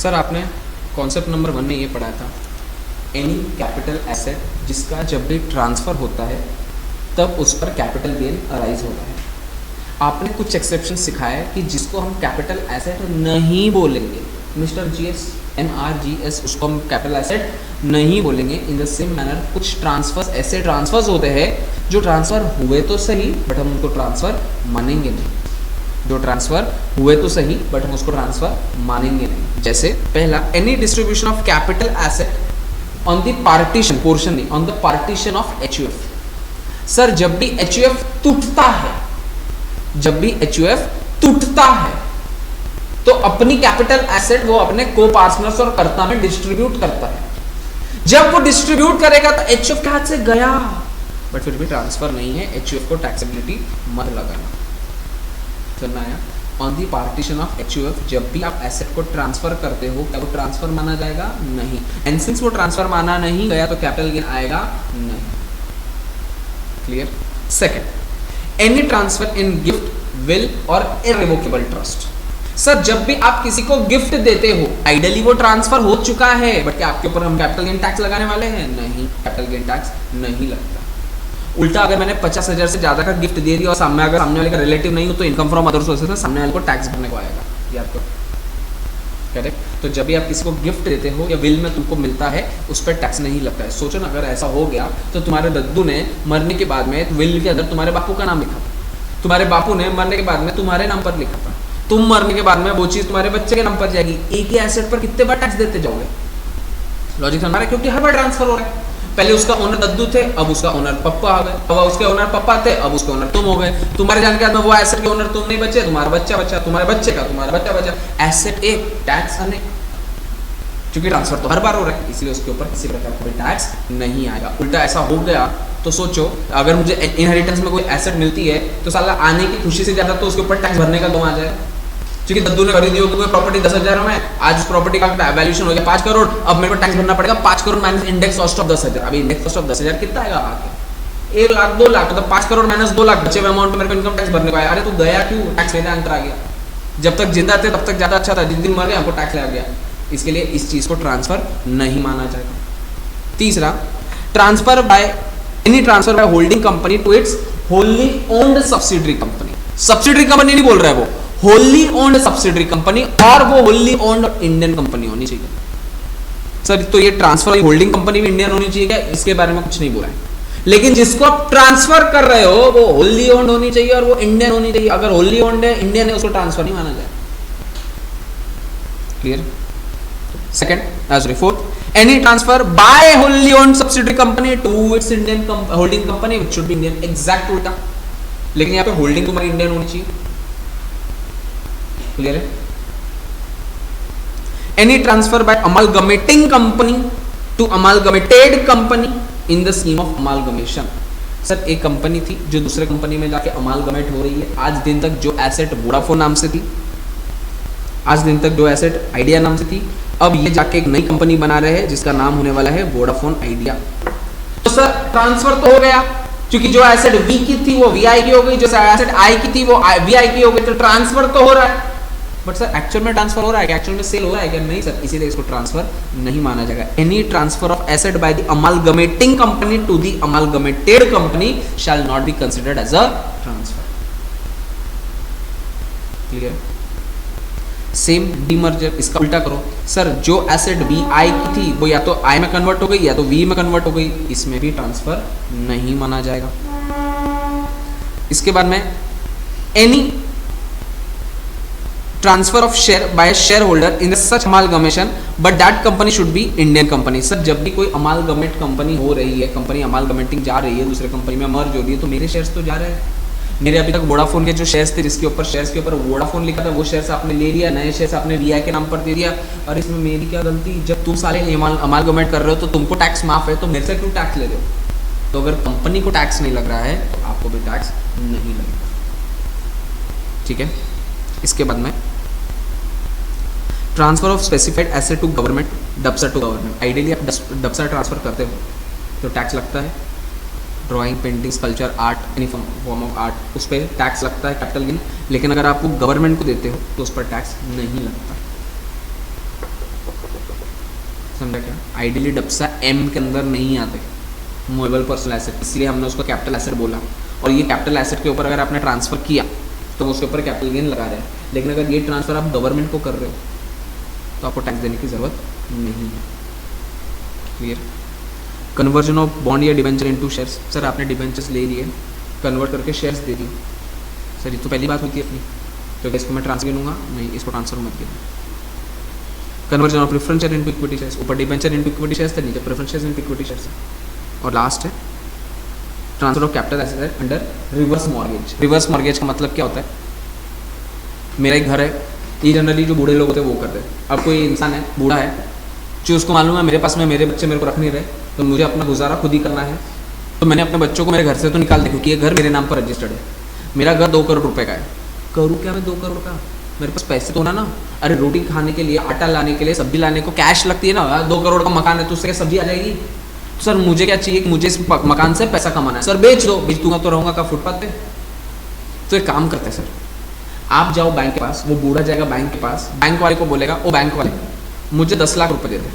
Sir आपने concept number 1 में ये पढ़ा था, एनी कैपिटल एसेट जिसका जब भी ट्रांसफ़र होता है तब उस पर कैपिटल गेन अराइज होता है। आपने कुछ एक्सेप्शन सिखाया है कि जिसको हम कैपिटल एसेट नहीं बोलेंगे, मिस्टर जीएस MRGS, उसको हम कैपिटल एसेट नहीं बोलेंगे। इन द सेम मैनर कुछ ट्रांसफर्स ऐसे ट्रांसफर्स होते हैं जो ट्रांसफ़र हुए तो सही बट हम उनको ट्रांसफ़र मानेंगे नहीं, जो ट्रांसफ़र हुए तो सही बट हम उसको ट्रांसफ़र मानेंगे नहीं। जैसे पहला, any distribution of capital asset on the partition, portion नहीं, on the partition of HUF। Sir जब भी HUF टूटता है, जब भी HUF टूटता है तो अपनी कैपिटल एसेट वो अपने को पार्टनर्स और कर्ता में डिस्ट्रीब्यूट करता है। जब वो डिस्ट्रीब्यूट करेगा तो HUF के हाथ से गया बट फिर भी ट्रांसफर नहीं है, HUF को टैक्सेबिलिटी मत लगाना। करना है on the partition of HUF, जब भी आप एसेट को ट्रांसफर करते हो क्या वो ट्रांसफर माना जाएगा? नहीं। एंड सिंस वो ट्रांसफर माना नहीं गया तो कैपिटल गेन आएगा नहीं। Clear? Second, any transfer in gift, will और इररिवोकेबल ट्रस्ट। सर जब भी आप किसी को गिफ्ट देते हो, आइडियली वो ट्रांसफर हो चुका है बट क्या आपके ऊपर हम कैपिटल गेन टैक्स लगाने वाले हैं? नहीं, कैपिटल गेन टैक्स नहीं लगता। उल्टा अगर मैंने 50,000 से ज़्यादा का गिफ्ट दे दिया और सामने वाले का रिलेटिव नहीं हो तो इनकम फ्रॉम अदर सोर्सेस में सामने वाले को टैक्स भरने को आएगा। याद करो, करेक्ट? तो जब भी आप किसी को गिफ्ट देते हो या विल में तुमको मिलता है उस पर टैक्स नहीं लगता है। सोचो ना, अगर ऐसा हो गया तो तुम्हारे दद्दू ने मरने के बाद में विल के अंदर तुम्हारे बापू का नाम लिखा था, तुम्हारे बापू ने मरने के बाद में तुम्हारे नाम पर लिखा था, तुम मरने के बाद में वो चीज़ तुम्हारे बच्चे के नाम पर जाएगी। एक ही एसेट पर कितने बार टैक्स देते जाओगे? लॉजिक समझ रहा है? क्योंकि हर बार ट्रांसफर हो रहा है। पहले उसका ओनर दद्दू थे, अब उसका ओनर पप्पा आ गए, अब उसके ओनर पप्पा थे, अब उसके ओनर तुम हो गए। तुम्हारे जाने के बाद में वो एसेट के ओनर तुम नहीं बचे, तुम्हारा बच्चा बचा, तुम्हारे बच्चे का तुम्हारा बच्चा बचा। एसेट एक, टैक्स अनेक, क्योंकि ट्रांसफर तो हर बार हो रहा है इसलिए उसके ऊपर किसी प्रकार का टैक्स नहीं आएगा। उल्टा ऐसा हो गया तो सोचो, अगर मुझे इनहेरिटेंस में कोई एसेट मिलती है तो साला आने की खुशी से ज़्यादा तो उसके ऊपर टैक्स भरने का दम आ जाए। क्योंकि दद्दू ने खरीदी होगी कोई प्रॉपर्टी 10,000 में, आज उस प्रॉपर्टी का वैल्यूएशन हो गया 5 करोड़, अब मेरे को टैक्स भरना पड़ेगा 5 crore minus index cost of 10,000। अभी इंडेक्स कॉस्ट ऑफ 10,000 कितना आएगा? आके 1 लाख 2 लाख, तो 5 करोड़ माइनस 2 लाख बचे हुए अमाउंट मेरे को इनकम टैक्स भरने को आया। अरे तू गया क्यों? टैक्स लेने अंतर आ गया। जब तक जिंदा थे तब तक ज़्यादा अच्छा था, जिस दिन मर गया हमको टैक्स लग गया। इसके लिए इस चीज़ को ट्रांसफर नहीं माना जाएगा। तीसरा, transfer by any transfer by holding company to its wholly owned subsidiary company. Subsidiary company नहीं बोल रहा है वो, होली ओन्ड सब्सिडरी कंपनी, और वो होली ओन्ड इंडियन कंपनी होनी चाहिए। सर तो ये ट्रांसफर होल्डिंग कंपनी भी इंडियन होनी चाहिए क्या? इसके बारे में कुछ नहीं बोला है, लेकिन जिसको आप ट्रांसफर कर रहे हो वो होली ओन्ड होनी चाहिए और वो इंडियन होनी चाहिए। अगर होली ओन्ड है, इंडियन है, उसको ट्रांसफर नहीं माना जाए। Clear? Second, fourth, any transfer by wholly owned subsidiary company to its Indian holding company which should be Indian. Exact उल्टा, लेकिन यहाँ पे होल्डिंग तुम्हारी इंडियन होनी चाहिए। क्लियर है? Any transfer by amalgamating company to amalgamated company in the scheme of amalgamation. Sir एक company थी जो दूसरे कंपनी में जाके अमालगमेट हो रही है। आज दिन तक जो एसेट वोडाफोन नाम से थी, आज दिन तक जो एसेट आइडिया नाम से थी, अब ये जाके एक नई कंपनी बना रहे हैं जिसका नाम होने वाला है वोडाफोन आइडिया। तो सर ट्रांसफर तो हो गया, क्योंकि जो एसेट वी की थी वो वीआई की हो गई, जो एसेट आई की थी वो वीआई की हो गई, तो ट्रांसफर तो हो रहा है। बट सर एक्चुअल में ट्रांसफर हो रहा है क्या? एक्चुअल में सेल हो रहा है क्या? नहीं सर, इसीलिए इसको ट्रांसफर नहीं माना जाएगा। Any transfer of asset by the amalgamating company to the amalgamated company shall not be considered as a transfer. Clear? Same demerger, इसका उल्टा करो। सर जो एसेट वी आई की थी वो या तो आई में कन्वर्ट हो गई या तो वी में कन्वर्ट हो गई, इसमें भी ट्रांसफर नहीं माना जाएगा। इसके बाद में any transfer of share by share holder in such amalgamation but that company should be Indian company. Sir जब भी कोई अमालगमेट कंपनी हो रही है, कंपनी अमालगमेटिंग जा रही है, दूसरे कंपनी में मर्ज हो रही है, तो मेरे शेयर्स तो जा रहे हैं। मेरे अभी तक वोडाफोन के जो शेयर्स थे जिसके ऊपर शेयर्स के ऊपर वोडाफोन लिखा था वो शेयर्स आपने ले लिया, नए शेयर्स आपने वीआई के नाम पर दे दिया। और इसमें मेरी क्या गलती? जब तुम सारे अमालगमेट कर रहे हो तो तुमको टैक्स माफ है, तो मेरे से क्यों टैक्स ले रहे हो? तो अगर कंपनी को टैक्स नहीं लग रहा है तो आपको भी टैक्स नहीं लगेगा। ठीक है? इसके बाद में transfer of specified asset to government, डब्सा टू गवर्नमेंट। आइडियली आप डब्सा ट्रांसफर करते हो तो टैक्स लगता है। Drawing, painting, sculpture, art, any form of art, उस पर टैक्स लगता है, कैपिटल गेन। लेकिन अगर आप वो गवर्नमेंट को देते हो तो उस पर टैक्स नहीं लगता। समझा क्या? आइडियली डब्सा एम के अंदर नहीं आते मूवेबल पर्सनल एसेट, इसलिए हमने उसको कैपिटल एसेट बोला। और ये कैपिटल एसेट के ऊपर अगर आपने ट्रांसफ़र किया तो उसके ऊपर कैपिटल गेन लगा रहे हैं, लेकिन अगर ये ट्रांसफ़र आप गवर्नमेंट को कर रहे हो तो आपको टैक्स देने की ज़रूरत नहीं है। क्लियर? कन्वर्जन ऑफ बॉन्ड या डिबेंचर इनटू शेयर्स। सर आपने डिबेंचर्स ले लिए, कन्वर्ट करके शेयर्स दे दिए। सर ये तो पहली बात होती है अपनी, तो इसको मैं ट्रांसफर लूँगा, नहीं इसको ट्रांसफर मत कीजिए। Conversion of preference share into equity shares, ऊपर डिबेंचर इनटू इक्विटी शेयर्स था, नीचे preference shares into equity shares. और लास्ट है transfer of capital asset under reverse mortgage. Reverse mortgage का मतलब क्या होता है? मेरा एक घर है, ये जनरली जो बूढ़े लोग होते हैं वो करते हैं। अब कोई इंसान है, बूढ़ा है, जो उसको मालूम है मेरे पास में मेरे बच्चे मेरे को रख नहीं रहे, तो मुझे अपना गुजारा खुद ही करना है, तो मैंने अपने बच्चों को मेरे घर से तो निकाल दिया, क्योंकि ये घर मेरे नाम पर रजिस्टर्ड है। मेरा घर 2 करोड़ रुपए का है, करूँ क्या मैं 2 करोड़ का? मेरे पास पैसे तो होना ना। अरे रोटी खाने के लिए, आटा लाने के लिए, सब्जी लाने को कैश लगती है ना। 2 करोड़ का मकान है तो उससे क्या सब्जी आ जाएगी? सर मुझे क्या चाहिए कि मुझे इस मकान से पैसा कमाना है। सर बेच दो, बेच दूंगा तो रहूँगा का फुटपाथ पे? तो एक काम करते हैं सर, आप जाओ बैंक के पास, वो बूढ़ा जाएगा बैंक के पास, बैंक वाले को बोलेगा ओ बैंक वाले मुझे 10 लाख रुपए दे दे,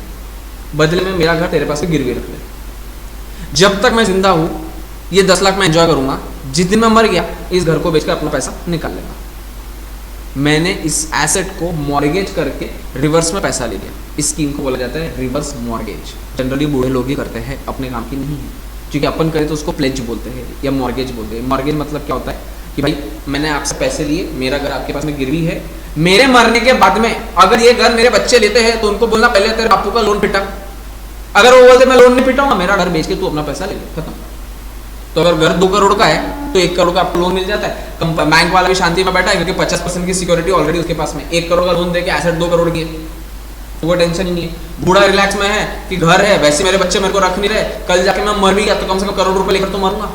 बदले में मेरा घर तेरे पास से गिरवी रख ले। जब तक मैं जिंदा हूँ ये 10 लाख मैं एंजॉय करूँगा, जिस दिन मैं मर गया इस घर को बेचकर अपना पैसा निकाल लेगा। मैंने इस एसेट को मॉर्गेज करके रिवर्स में पैसा ले लिया। इस स्कीम को बोला जाता है रिवर्स मॉर्गेज। जनरली बूढ़े लोग ही करते हैं, अपने काम की नहीं है, क्योंकि अपन करें तो उसको प्लेज बोलते हैं या मॉर्गेज बोलते हैं। मॉर्गेज मतलब क्या होता है कि भाई मैंने आपसे पैसे लिए, मेरा घर आपके पास में गिरवी है, मेरे मरने के बाद में अगर ये घर मेरे बच्चे लेते हैं तो उनको बोलना पहले तेरे बापू का लोन पिटा। अगर वो बोलते मैं लोन नहीं पिटाऊंगा, मेरा घर बेच के तू अपना पैसा ले ले, खत्म। तो अगर घर 2 करोड़ का है तो 1 करोड़ का आपको लोन मिल जाता है। बैंक वाला भी शांति में बैठा है, क्योंकि 50% की सिक्योरिटी ऑलरेडी उसके पास में। 1 करोड़ का लोन देके एसेट 2 करोड़ की है, तो वो टेंशन ही नहीं है। बूढ़ा रिलैक्स में है कि घर है, वैसे मेरे बच्चे मेरे को रख नहीं रहे, कल जाके मैं मर भी गया तो कम से कम करोड़ रुपए लेकर तो मरूंगा,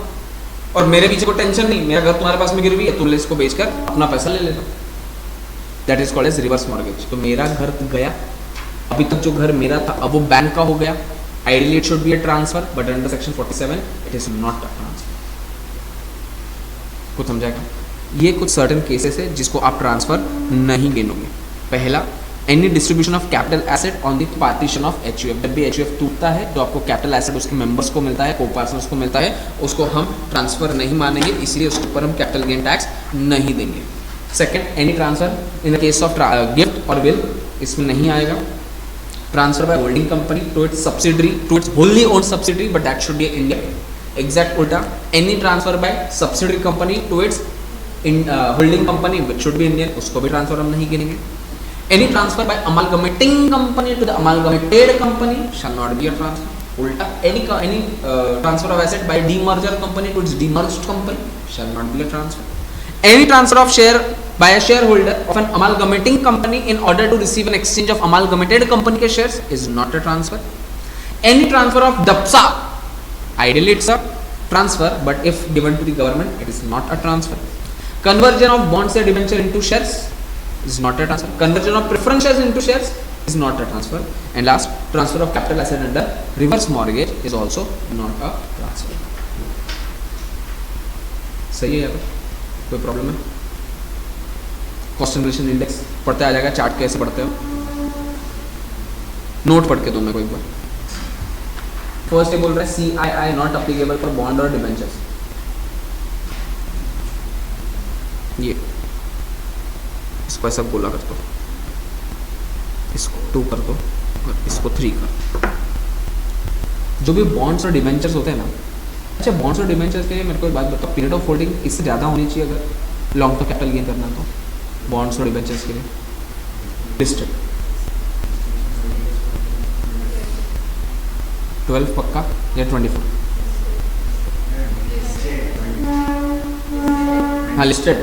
और मेरे पीछे को टेंशन नहीं, मेरा घर तुम्हारे पास में गिरवी है, तुम इसको बेचकर अपना पैसा ले लेना। That is called as reverse mortgage. तो मेरा घर गया, अभी तक जो घर मेरा था अब वो बैंक का हो गया। Ideally it should be a transfer, but under section 47 it is not a transfer. कुछ समझाएगा? ये कुछ सर्टेन केसेस है जिसको आप ट्रांसफर नहीं गिनोगे। पहला, any distribution of capital asset on the partition of HUF. जब भी एचयूएफ टूटता है तो आपको कैपिटल एसेट उसके मेंबर्स को मिलता है, को पार्टनर्स को मिलता है, उसको हम ट्रांसफर नहीं मानेंगे, इसलिए उसके ऊपर हम कैपिटल गेन टैक्स नहीं देंगे। Second, any transfer in the case of gift और विल, इसमें नहीं आएगा। Transfer by holding company to its subsidiary, to its wholly owned subsidiary, but that should be India. Exact उल्टा, any transfer by subsidiary company to its holding company which should be Indian, उसको भी transfer हम नहीं गिनेंगे। Any transfer by amalgamating company to the amalgamated company shall not be a transfer. उल्टा, any transfer of asset by demerger company to its demerged company shall not be a transfer. Any transfer of share by a shareholder of an amalgamating company in order to receive an exchange of amalgamated company के shares is not a transfer. Any transfer of DAPSA, ideally it's a transfer, but if given to the government it is not a transfer. Conversion of bonds or debenture into shares is not a transfer. Conversion of preference shares into shares is not a transfer. And last, transfer of capital asset under reverse mortgage is also not a transfer. सही है यहाँ पर? कोई problem है? Cost generation index पढ़ते आ जाएगा, chart कैसे पढ़ते हो नोट पढ़ के दो मेरे को एक बार। फर्स्ट ये बोल रहा है CII not applicable for bond और डिबेंचर्स। ये इसको ऐसा बोला कर दो, इसको 2 कर दो और इसको 3 कर दो। जो भी बॉन्ड्स और डिबेंचर्स होते हैं ना, अच्छा बॉन्ड्स और डिबेंचर्स के लिए मेरे को एक बात बताओ, पीरियड ऑफ होल्डिंग इससे ज़्यादा होनी चाहिए अगर लॉन्ग टर्म कैपिटल गेन करना तो बॉन्ड्स और डिबेंचर्स के लिए लिस्टेड 12 पक्का या 24? हाँ लिस्टेड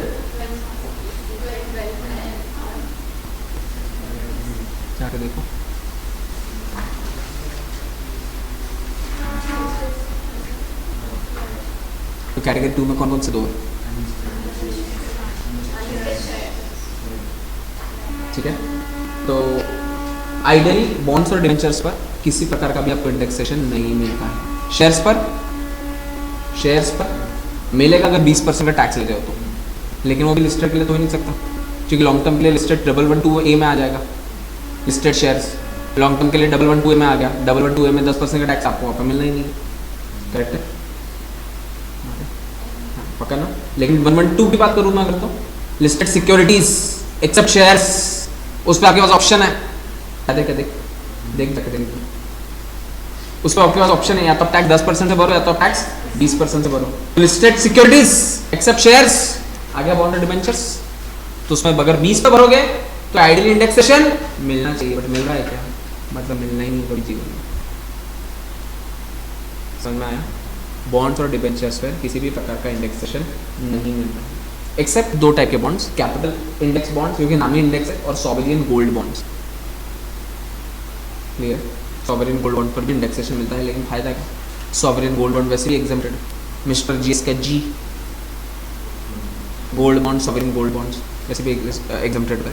जाके देखो। तो कैटेगरी 2 में कौन कौन से दो है? ठीक है, तो आइडियली बॉन्ड्स और डिबेंचर्स पर किसी प्रकार का भी आपको इंडेक्सेशन नहीं मिलता है। शेयर्स पर मिलेगा अगर 20% का टैक्स लेते हो तो, लेकिन वो भी लिस्टेड के लिए तो हो नहीं सकता, क्योंकि लॉन्ग टर्म के लिए लिस्टेड 112A में आ जाएगा लिस्टेड शेयर्स, लॉन्ग टर्म के लिए 112A में आ गया, 112A में 10% का टैक्स आपको वहाँ पर मिलना ही नहीं, करेक्ट है, पक्का ना। लेकिन 112 की बात करूँ मैं अगर तो लिस्टेड सिक्योरिटीज एक्सेप्ट शेयर्स, उस पर आपके पास ऑप्शन है, देख उस पर आपके पास ऑप्शन है, या तो टैक्स 10% से भरो या तो टैक्स 20% से भरो। लिस्टेड सिक्योरिटीज एक्सेप्ट शेयर्स आ गया, बॉन्ड डिबेंचर्स, तो उसमें अगर 20 पे भरोगे तो आइडियली इंडेक्सेशन मिलना चाहिए, बट मिल रहा है क्या, मतलब मिलना ही नहीं, बड़ी चीज नहीं। समझ में आया। बॉन्ड्स और डिबेंचर्स पर किसी भी प्रकार का इंडेक्सेशन नहीं मिल रहा है, एक्सेप्ट दो टाइप के बॉन्ड्स, कैपिटल इंडेक्स बॉन्ड्स क्योंकि नामी इंडेक्स है, और sovereign gold bonds. Clear. Sovereign gold bond पर भी इंडेक्सेशन मिलता है, लेकिन फायदा क्या, सॉवरेन गोल्ड बॉन्ड वैसे ही एग्जेम्प्टेड, मिस्टर जी इसका जी, gold bond sovereign gold bonds वैसे भी एग्जेम्प्टेड है।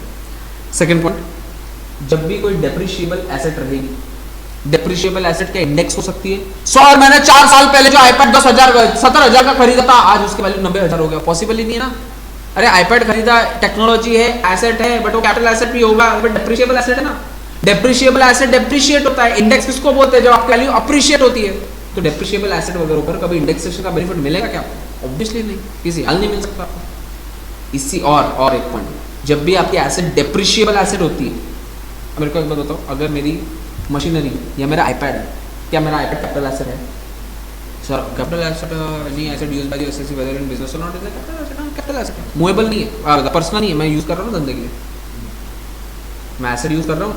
सेकंड पॉइंट, जब भी कोई डेप्रिशिएबल एसेट रहेगी, डेप्रिशिएबल एसेट का इंडेक्स हो सकती है। सर मैंने 4 साल पहले जो आईपैड 17,000 का खरीदा था, आज उसके वैल्यू 90,000 हो गया, पॉसिबल ही नहीं है ना। अरे आईपैड खरीदा, टेक्नोलॉजी है, एसेट है, बट वो कैपिटल एसेट भी होगा, बट डेप्रिशिएबल एसेट है ना। डेप्रिशिएबल एसेट डेप्रिशिएट होता है, इंडेक्स किसको बोलते हैं, जब आपकी वैल्यू अप्रिशिएट होती है। तो डेप्रिशिएबल एसेट वगैरह ऊपर कभी इंडेक्सेशन का बेनिफिट मिलेगा क्या आपको? ऑब्वियसली नहीं, किसी हल नहीं मिल सकता आपको। इसी और एक पॉइंट, जब भी आपकी एसेट डेप्रिशिएबल एसेट होती है, मेरे को एक बात बताओ, अगर मेरी मशीनरी या मेरा आईपैड है, क्या मेरा आईपैड कैपिटल एसेट है? सर कैपिटल एसेट नहीं, asset use by SSC whether in business और not is capital asset, movable नहीं है, पर्सनल नहीं है, मैं यूज कर रहा हूँ धंधे के लिए, मैं एसेट यूज कर रहा हूँ,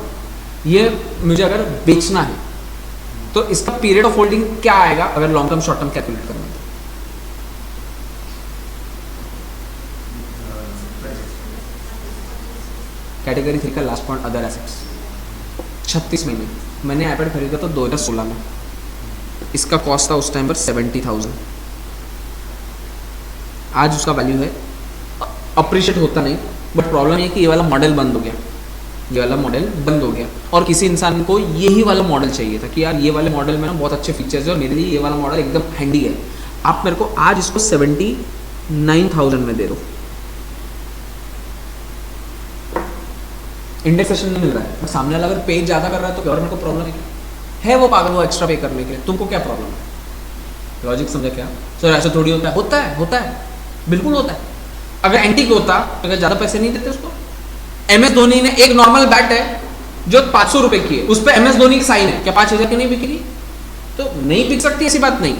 ये मुझे अगर बेचना है तो इसका पीरियड ऑफ होल्डिंग क्या आएगा अगर long term short term calculate करना है? कैटेगरी 3 का लास्ट पॉइंट अदर एसेट्स, 36 महीने। मैंने आईपैड खरीदा तो 2016 में, इसका कॉस्ट था उस टाइम पर 70,000, आज उसका वैल्यू है, अप्रिशिएट होता नहीं, बट प्रॉब्लम ये कि ये वाला मॉडल बंद हो गया, ये वाला मॉडल बंद हो गया, और किसी इंसान को यही वाला मॉडल चाहिए था कि यार ये वाले मॉडल में ना बहुत अच्छे फीचर्स है और मेरे लिए ये वाला मॉडल एकदम हैंडी है, आप मेरे को आज इसको 79,000 में दे दो, इंडेक्सेशन नहीं मिल रहा है, बट सामने वाला अगर पे ज़्यादा कर रहा है तो गवर्नमेंट को प्रॉब्लम है वो पागल वो एक्स्ट्रा पे करने के लिए, तुमको क्या प्रॉब्लम है? लॉजिक समझा क्या सर? ऐसा थोड़ी होता है, होता है बिल्कुल होता है। अगर एंटीक होता तो अगर ज़्यादा पैसे नहीं देते उसको। MS धोनी ने एक नॉर्मल बैट है जो 500 रुपए की है, उस पर MS धोनी की साइन है, क्या 5,000 की नहीं बिकेगी? तो नहीं बिक सकती, ऐसी बात नहीं,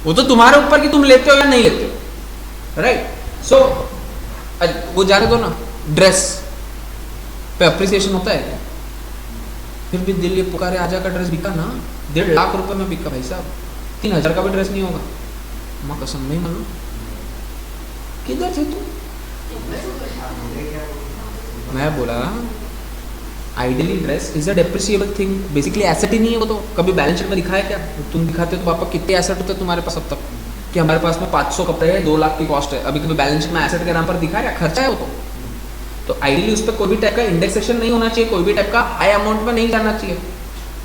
वो तो तुम्हारे ऊपर कि तुम लेते हो या नहीं लेते हो, राइट। सो वो जाने दो ना, ड्रेस पे अप्रिसिएशन होता है क्या? फिर भी दिल ये पुकारे आजा का ड्रेस बिका ना, 1.5 लाख रुपए में बिका भाई साहब, 3,000 का भी ड्रेस नहीं होगा, माँ कसम नहीं मानो। किधर थे तुम? मैं बोला ideally dress is a depreciable thing, basically asset ही नहीं है वो, तो कभी बैलेंस शीट में दिखा है क्या? तुम दिखाते हो तो पापा कितने एसेट होते हैं तुम्हारे पास अब तक, कि हमारे पास में 500 कपड़े हैं, 2 लाख की कॉस्ट है, अभी कभी बैलेंस शीट में एसेट के नाम पर दिखा है या खर्चा है वो? तो आइडियली उस पर कोई भी टाइप का इंडेक्सेशन नहीं होना चाहिए, कोई भी टाइप का हाई अमाउंट में नहीं जाना चाहिए।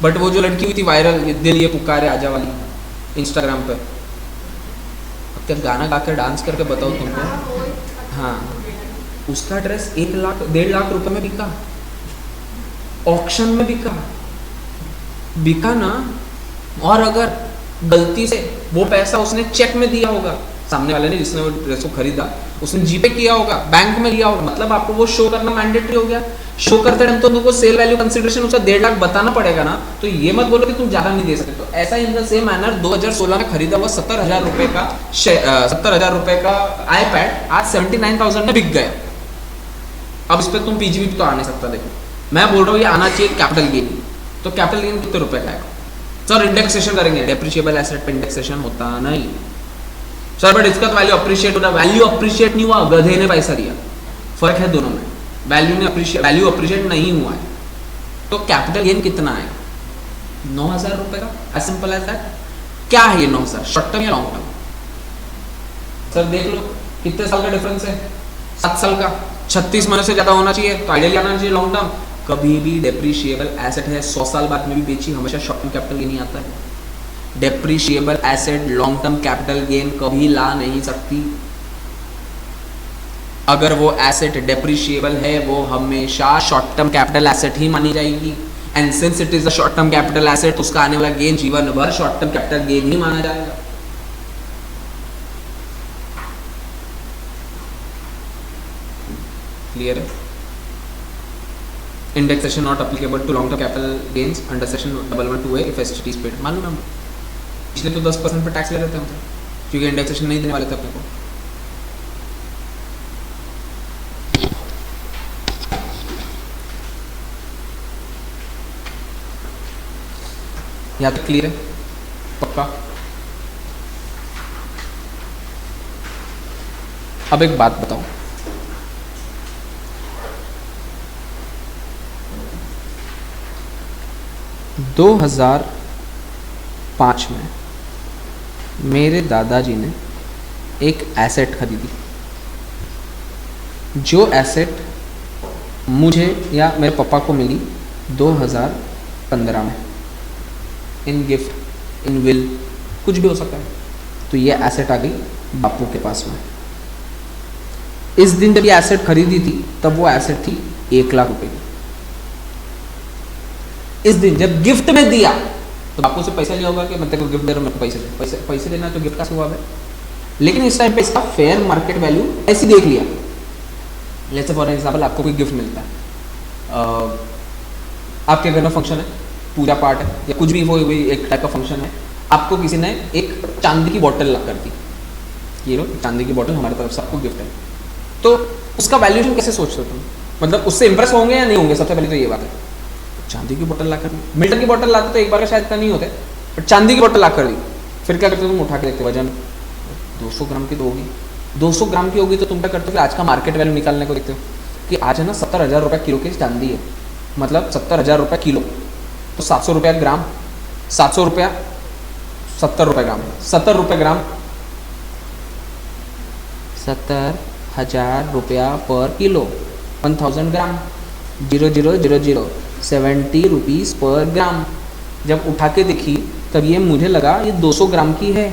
बट वो जो लड़की हुई थी वायरल, दिल ये पुकारे आजा वाली, इंस्टाग्राम पे, क्या गाना गा कर डांस करके बताओ तुमको, हाँ उसका ड्रेस 1 लाख 1.5 लाख रुपए में बिका, ऑक्शन में बिका ना। और अगर गलती से वो पैसा उसने चेक में दिया होगा, सामने वाले ने जिसने वो ड्रेस को खरीदा उसने जीपे किया होगा, बैंक में लिया होगा, मतलब आपको वो शो करना मैंडेटरी हो गया। शो करते टाइम तो तुमको सेल वैल्यू कंसीडरेशन उसका 1.5 लाख बताना पड़ेगा ना, तो ये मत बोलो कि तुम ज्यादा नहीं दे सकते। तो ऐसा इन द सेम मैनर 2016 में खरीदा हुआ 70,000 रुपए का आईपैड आज 79,000 में बिक गया। अब इस पर तुम पीजीबी तो आ नहीं सकता। देखो मैं बोल रहा हूँ ये आना चाहिए कैपिटल गेन, तो कैपिटल गेन कितने रुपए का आएगा? सर इंडेक्सेशन करेंगे, डेप्रिशिएबल एसेट पे इंडेक्सेशन होता नहीं सर, बट इसका तो वैल्यू अप्रिशिएट हो रहा है। वैल्यू अप्रिशिएट नहीं हुआ, गधे ने पैसा दिया, फर्क है दोनों में। वैल्यू अप्रिशिएट नहीं हुआ है, तो कैपिटल गेन कितना है? 9,000 रुपए का, एज सिंपल एज दैट। क्या है ये 9,000, शॉर्ट टर्म या लॉन्ग टर्म? सर देख लो कितने साल का डिफरेंस है, 7 साल का, 36 महीने से ज्यादा होना चाहिए, तो आइडियली आना चाहिए लॉन्ग टर्म। कभी भी डेप्रिशिएबल एसेट है 100 साल बाद में भी बेची, हमेशा शॉर्ट टर्म कैपिटल गेन ही आता है। Depreciable asset long term capital gain कभी ला नहीं सकती। अगर वो एसेट डेप्रिशिएबल है वो हमेशा शॉर्ट टर्म कैपिटल एसेट ही मानी जाएगी। And since it is a short term capital asset, उसका आने वाला गेन जीवन भर शॉर्ट टर्म कैपिटल गेन ही माना जाएगा। क्लियर है? Indexation not applicable to long term capital gains under section 112A if STT is paid. मालूम है, पिछले तो 10% पे टैक्स ले रहे थे हम, क्योंकि इंडेक्सेशन नहीं देने वाले थे अपने को। यहाँ तक क्लियर है? पक्का? अब एक बात बताओ, दो 2005 में मेरे दादाजी ने एक एसेट खरीदी, जो एसेट मुझे या मेरे पापा को मिली 2015 में, इन गिफ्ट, इन विल, कुछ भी हो सकता है। तो ये एसेट आ गई बापू के पास में। इस दिन जब ये एसेट खरीदी थी तब वो एसेट थी 1 लाख रुपए की। इस दिन जब गिफ्ट में दिया तो बापू से पैसा लिया होगा कि मैं तेरे को गिफ्ट दे रहा हूँ, मेरे को पैसे देना तो गिफ्ट का हुआ है। लेकिन इस टाइम पे इसका फेयर मार्केट वैल्यू ऐसे देख लिया। जैसे फॉर एग्जाम्पल आपको कोई गिफ्ट मिलता है, आपके घर में फंक्शन है, पूजा पाठ है या कुछ भी वो एक टाइप का फंक्शन है, आपको किसी ने एक चांदी की बोतल ला कर दी, ये लो चांदी की बोतल हमारी तरफ से आपको गिफ्ट है। तो उसका वैल्यूएशन कैसे सोचते हो तुम? मतलब उससे इंप्रेस होंगे या नहीं होंगे? सबसे पहले तो ये बात है। चांदी की बोतल ला कर दी, मिल्टन की बोतल लाते तो एक बार का शायद इतना नहीं होते, बट चांदी की बोतल ला कर दी, फिर क्या करते हो तुम? उठा के देखते, वजन 200 ग्राम की तो होगी, 200 ग्राम की होगी तो तुम क्या करते हो? फिर आज का मार्केट वैल्यू निकालने को देखते हो कि आज है ना 70,000 रुपये किलो की चांदी है, मतलब 70,000 रुपये किलो, तो 700 रुपया ग्राम, 700 रुपया 70 रुपये ग्राम, 70 रुपये ग्राम, 70,000 रुपया पर किलो, 1000 ग्राम, 0000 70 रुपीज़ पर ग्राम। जब उठा के देखी तब ये मुझे लगा ये 200 ग्राम की है।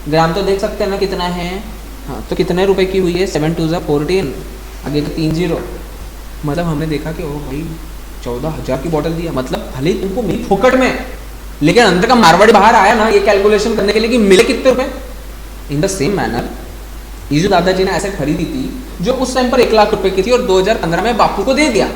ग्राम तो देख सकते हैं ना कितना है, हाँ, तो कितने रुपए की हुई है? 7 2 14, आगे के 3 0, मतलब हमने देखा कि ओ भाई 14,000 की बोतल दिया, मतलब भले ही तुमको मिली फोकट में, लेकिन अंदर का मारवाड़ी बाहर आया ना ये कैलकुलेशन करने के लिए कि मिले कितने रुपए। इन द सेम मैनर ये जो दादाजी ने ऐसे खरीदी थी जो उस टाइम पर 1 लाख रुपए की थी और 2015 में बापू को दे दिया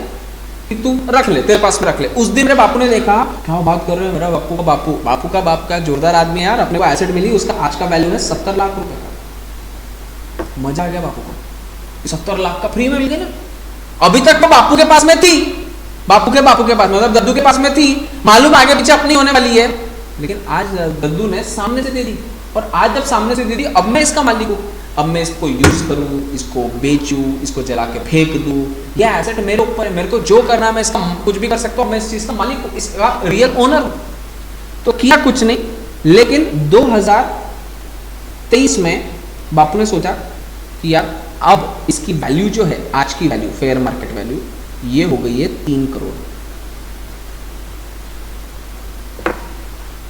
कि तू रख ले, तेरे पास में रख ले। उस दिन मेरे बापू ने देखा, क्या बात कर रहे हो, मेरा बापू का बाप का जोरदार आदमी है यार, अपने को एसेट मिली, उसका आज का वैल्यू है 70 लाख रुपए का। मजा आ गया बापू को, 70 लाख का फ्री में मिल गया ना। अभी तक वो बापू के पास में थी, बापू के पास में, मतलब दद्दू के पास में थी, मालूम आगे पीछे अपनी होने वाली है, लेकिन आज दद्दू ने सामने से दे दी। और आज जब सामने से दे दी, अब मैं इसका मालिक हूँ, अब मैं इसको यूज करूँ, इसको बेचूँ, इसको जला के फेंक दूँ, यह एसेट मेरे ऊपर है, मेरे को जो करना है मैं इसका कुछ भी कर सकता हूँ, मैं इस चीज़ का मालिक हूँ, इसका रियल ओनर हूँ। तो किया कुछ नहीं, लेकिन 2023 में बापू ने सोचा कि यार अब इसकी वैल्यू जो है, आज की वैल्यू, फेयर मार्केट वैल्यू, ये हो गई है 3 करोड़।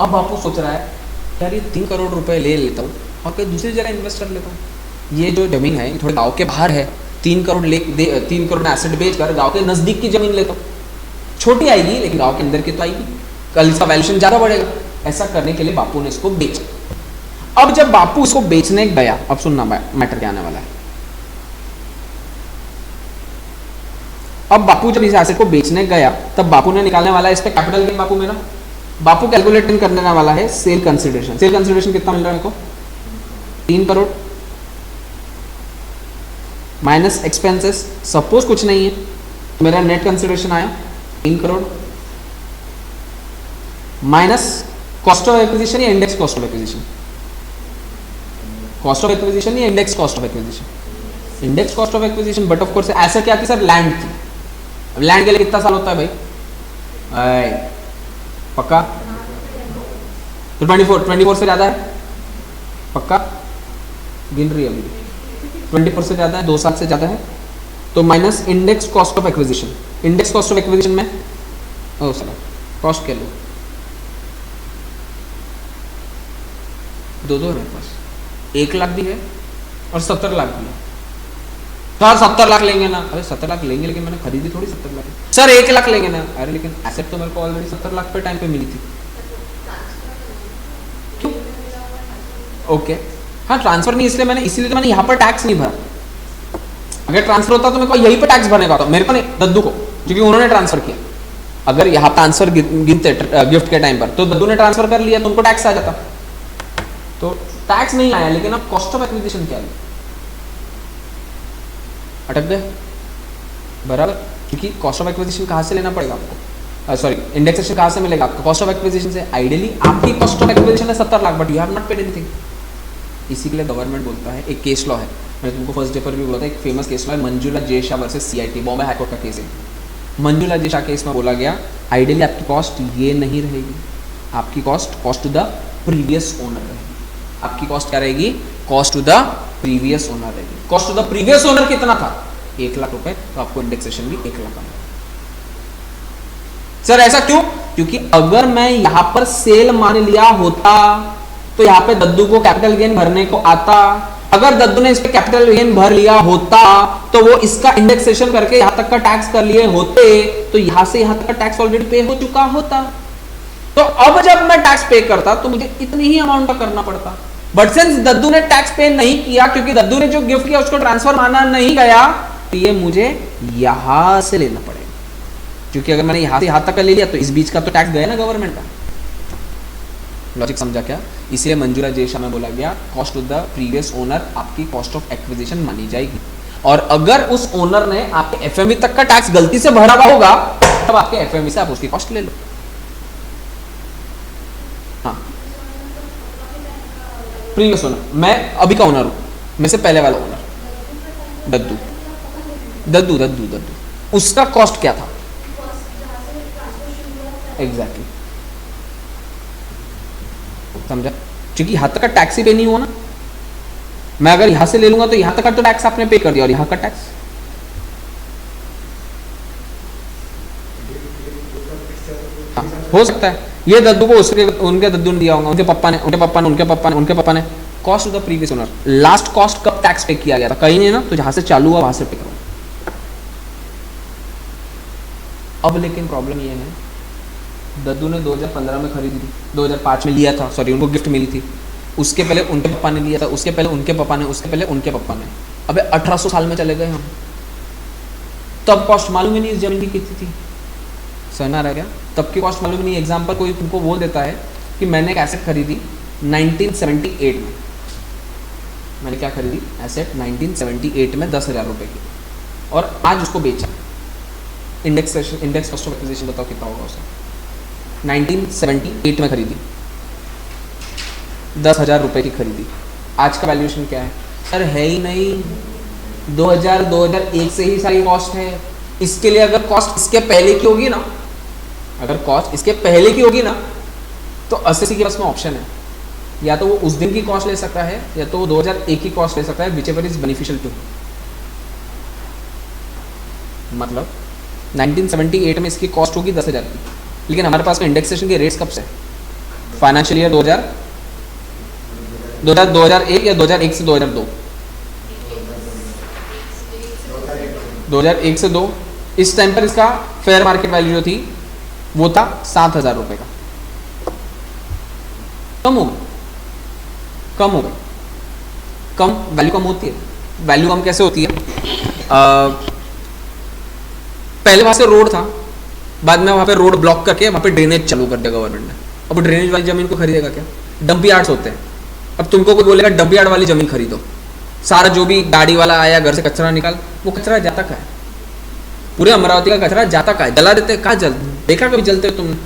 अब बापू सोच रहा है यार ये 3 करोड़ रुपए ले लेता हूँ और कहीं दूसरी जगह इन्वेस्ट कर लेता हूँ। ये जो जमीन है थोड़े गांव के बाहर है, 3 करोड़ 3 करोड़ में एसेट बेचकर गांव के नजदीक की जमीन लेता हूँ, छोटी आएगी लेकिन गांव के अंदर की तो आएगी, कल इसका वैल्यूएशन ज्यादा बढ़ेगा। ऐसा करने के लिए बापू ने इसको बेचा। अब जब बापू इसको बेचने गया, अब सुनना मैटर क्या आने वाला है। अब बापू जब इस एसेट को बेचने गया तब बापू ने निकालने वाला है इस पे कैपिटल गेन। बापू कैलकुलेट करने वाला है सेल कंसिडरेशन। सेल कंसिडरेशन कितना मिल रहा है मेरे को? 3 करोड़ माइनस एक्सपेंसेस, सपोज कुछ नहीं है तो मेरा नेट कंसिडरेशन आया 3 crore, minus cost of acquisition या index cost of acquisition, cost of acquisition या index cost of acquisition, index cost of acquisition. But of course ऐसा क्या कि सर लैंड थी, अब लैंड के लिए कितना साल होता है भाई? पक्का? तो 24 से ज़्यादा है, पक्का गिन रही है अभी, 24 से ज़्यादा है, 2 साल से ज़्यादा है, तो minus index cost of acquisition. Index cost of acquisition में ओ सर कॉस्ट क्या लो, 2 है मेरे पास, 1 लाख भी है और 70 लाख भी है, सर 70 लाख लेंगे ना, अरे 70 लाख लेंगे लेकिन मैंने खरीदी थोड़ी 70 लाख। सर 1 लाख लेंगे ना, अरे लेकिन एसेट तो मेरे को ऑलरेडी 70 लाख पे टाइम पे मिली थी। क्यों? ओके हाँ, ट्रांसफर नहीं इसलिए तो मैंने यहाँ पर टैक्स नहीं भरा। अगर ट्रांसफर होता तो मेरे को यहीं पे टैक्स भरने का होता, मेरे को नहीं, दद्दू को, क्योंकि उन्होंने ट्रांसफर किया। अगर यहाँ ट्रांसफर गिनते गिफ्ट के टाइम पर, तो दद्दू ने ट्रांसफर कर लिया तो उनको टैक्स आ जाता। तो टैक्स नहीं आया, लेकिन अब कॉस्ट ऑफ एक्विजिशन क्या है, अटक गए बराबर। क्योंकि कॉस्ट ऑफ एक्विजिशन कहाँ से लेना पड़ेगा आपको, सॉरी इंडेक्सेशन कहाँ से मिलेगा आपको, कॉस्ट ऑफ एक्विजिशन से। आइडियली आपकी कॉस्ट ऑफ एक्विजिशन है 70 lakh, but you have not paid anything. इसी के लिए गवर्नमेंट बोलता है, एक केस लॉ है, मैंने तुमको फर्स्ट डे पर भी बोला था, एक फेमस केस लॉ है Manjula J Shah versus CIT, Bombay high court का केस है। मंजुला जे शाह केस में बोला गया आइडियली आपकी कॉस्ट ये नहीं रहेगी, आपकी cost to the previous owner रहेगी। आपकी कॉस्ट क्या रहेगी, cost to the previous owner रहेगी। Cost to the previous owner कितना था, 1 लाख रुपए, तो आपको इंडेक्सेशन भी 1 लाख आएगा। सर ऐसा क्यों, क्योंकि अगर मैं यहां पर सेल मान लिया होता तो यहां पे दद्दू को कैपिटल गेन भरने को आता। अगर दद्दू ने इस पे कैपिटल गेन भर लिया होता तो वो इसका इंडेक्सेशन करके यहां तक का टैक्स कर लिए होते, तो यहां से यहां तक का टैक्स ऑलरेडी पे हो चुका होता। तो अब जब मैं टैक्स पे करता तो मुझे इतनी ही अमाउंट का करना पड़ता। बट सिंस दद्दू ने टैक्स पे नहीं किया, क्योंकि दद्दू ने जो गिफ्ट किया उसको ट्रांसफर माना नहीं गया, तो ये मुझे यहां से लेना पड़ेगा। क्योंकि अगर मैंने यहां से यहां तक का ले लिया तो इस बीच का तो टैक्स गया ना गवर्नमेंट का। लॉजिक समझा क्या? इसलिए मंजुला जे शाह में बोला गया cost of the previous owner आपकी कॉस्ट ऑफ एक्विजिशन मानी जाएगी। और अगर उस ओनर ने आपके एफएमई तक का टैक्स गलती से भरा हुआ होगा, तब आपके एफएमई से आप उसकी कॉस्ट ले लो। हाँ, प्रीवियस ओनर, मैं अभी का ओनर हूं, मैं से पहले वाला ओनर दद्दू दद्दू दद्दू दद्दू उसका कॉस्ट क्या था एग्जैक्टली, समझा? क्योंकि यहां तक का टैक्स ही पे नहीं हुआ ना। मैं अगर यहां से ले लूंगा तो यहां तक का तो टैक्स आपने पे कर दिया, और यहां का टैक्स हाँ, हो सकता है ये दद्दू को उसके उनके दद्दू ने दिया होगा, उनके पापा ने उनके पापा ने उनके पापा ने उनके पापा ने। Cost of the previous owner, last cost कब टैक्स पे किया गया था, कहीं नहीं ना, तो जहां से चालू हुआ वहां से पे करो। अब लेकिन प्रॉब्लम ये है, दद्दू ने 2015 में खरीदी थी, 2005 में लिया था, सॉरी उनको गिफ्ट मिली थी, उसके पहले उनके पापा ने लिया था, उसके पहले उनके पापा ने, उसके पहले उनके पापा ने। अबे 1800 साल में चले गए हम, तब कॉस्ट मालूम ही नहीं इस जमीन की कितनी थी। समझ आ रहा है क्या? तब की कॉस्ट मालूम ही नहीं। एग्जाम्पल कोई तुमको बोल देता है कि मैंने एक एसेट खरीदी 1978 में, मैंने क्या खरीदी एसेट 1978 में 10,000 रुपए की, और आज उसको बेचा, इंडेक्स कॉस्ट ऑफ एक्विजिशन बताओ कितना होगा उसका। 1978 में खरीदी, 10,000 रुपए की खरीदी, आज का वैल्यूएशन क्या है? सर है ही नहीं, 2001 से ही सारी कॉस्ट है। इसके लिए अगर कॉस्ट इसके पहले की होगी ना, अगर कॉस्ट इसके पहले की होगी ना, तो असेसी के पास में ऑप्शन है, या तो वो उस दिन की कॉस्ट ले सकता है, या तो वो 2001 की कॉस्ट ले सकता है, whichever is beneficial to. मतलब 1978 में इसकी कॉस्ट होगी 10,000 की, लेकिन हमारे पास में इंडेक्सेशन के रेट्स कब से, फाइनेंशियल ईयर 2001 या 2001 से 2002, 2001 से 2। इस टाइम पर इसका फेयर मार्केट वैल्यू जो थी वो था 7,000 रुपए का। कम हो गई, कम हो गई, कम वैल्यू कम होती है। वैल्यू कम कैसे होती है? पहले वहां से रोड था, बाद में वहां पे रोड ब्लॉक करके वहां पे ड्रेनेज चालू कर दिया गवर्नमेंट ने। अब ड्रेनेज वाली जमीन को खरीदेगा क्या? डंप यार्ड्स होते हैं। अब तुमको कोई बोलेगा डंप यार्ड वाली जमीन खरीदो, सारा जो भी गाड़ी वाला आया घर से कचरा निकाल, वो कचरा जाता का है, पूरे अमरावती का कचरा जाता का है, जला देते, कहाँ जल देखा कभी जलते हो तुमने?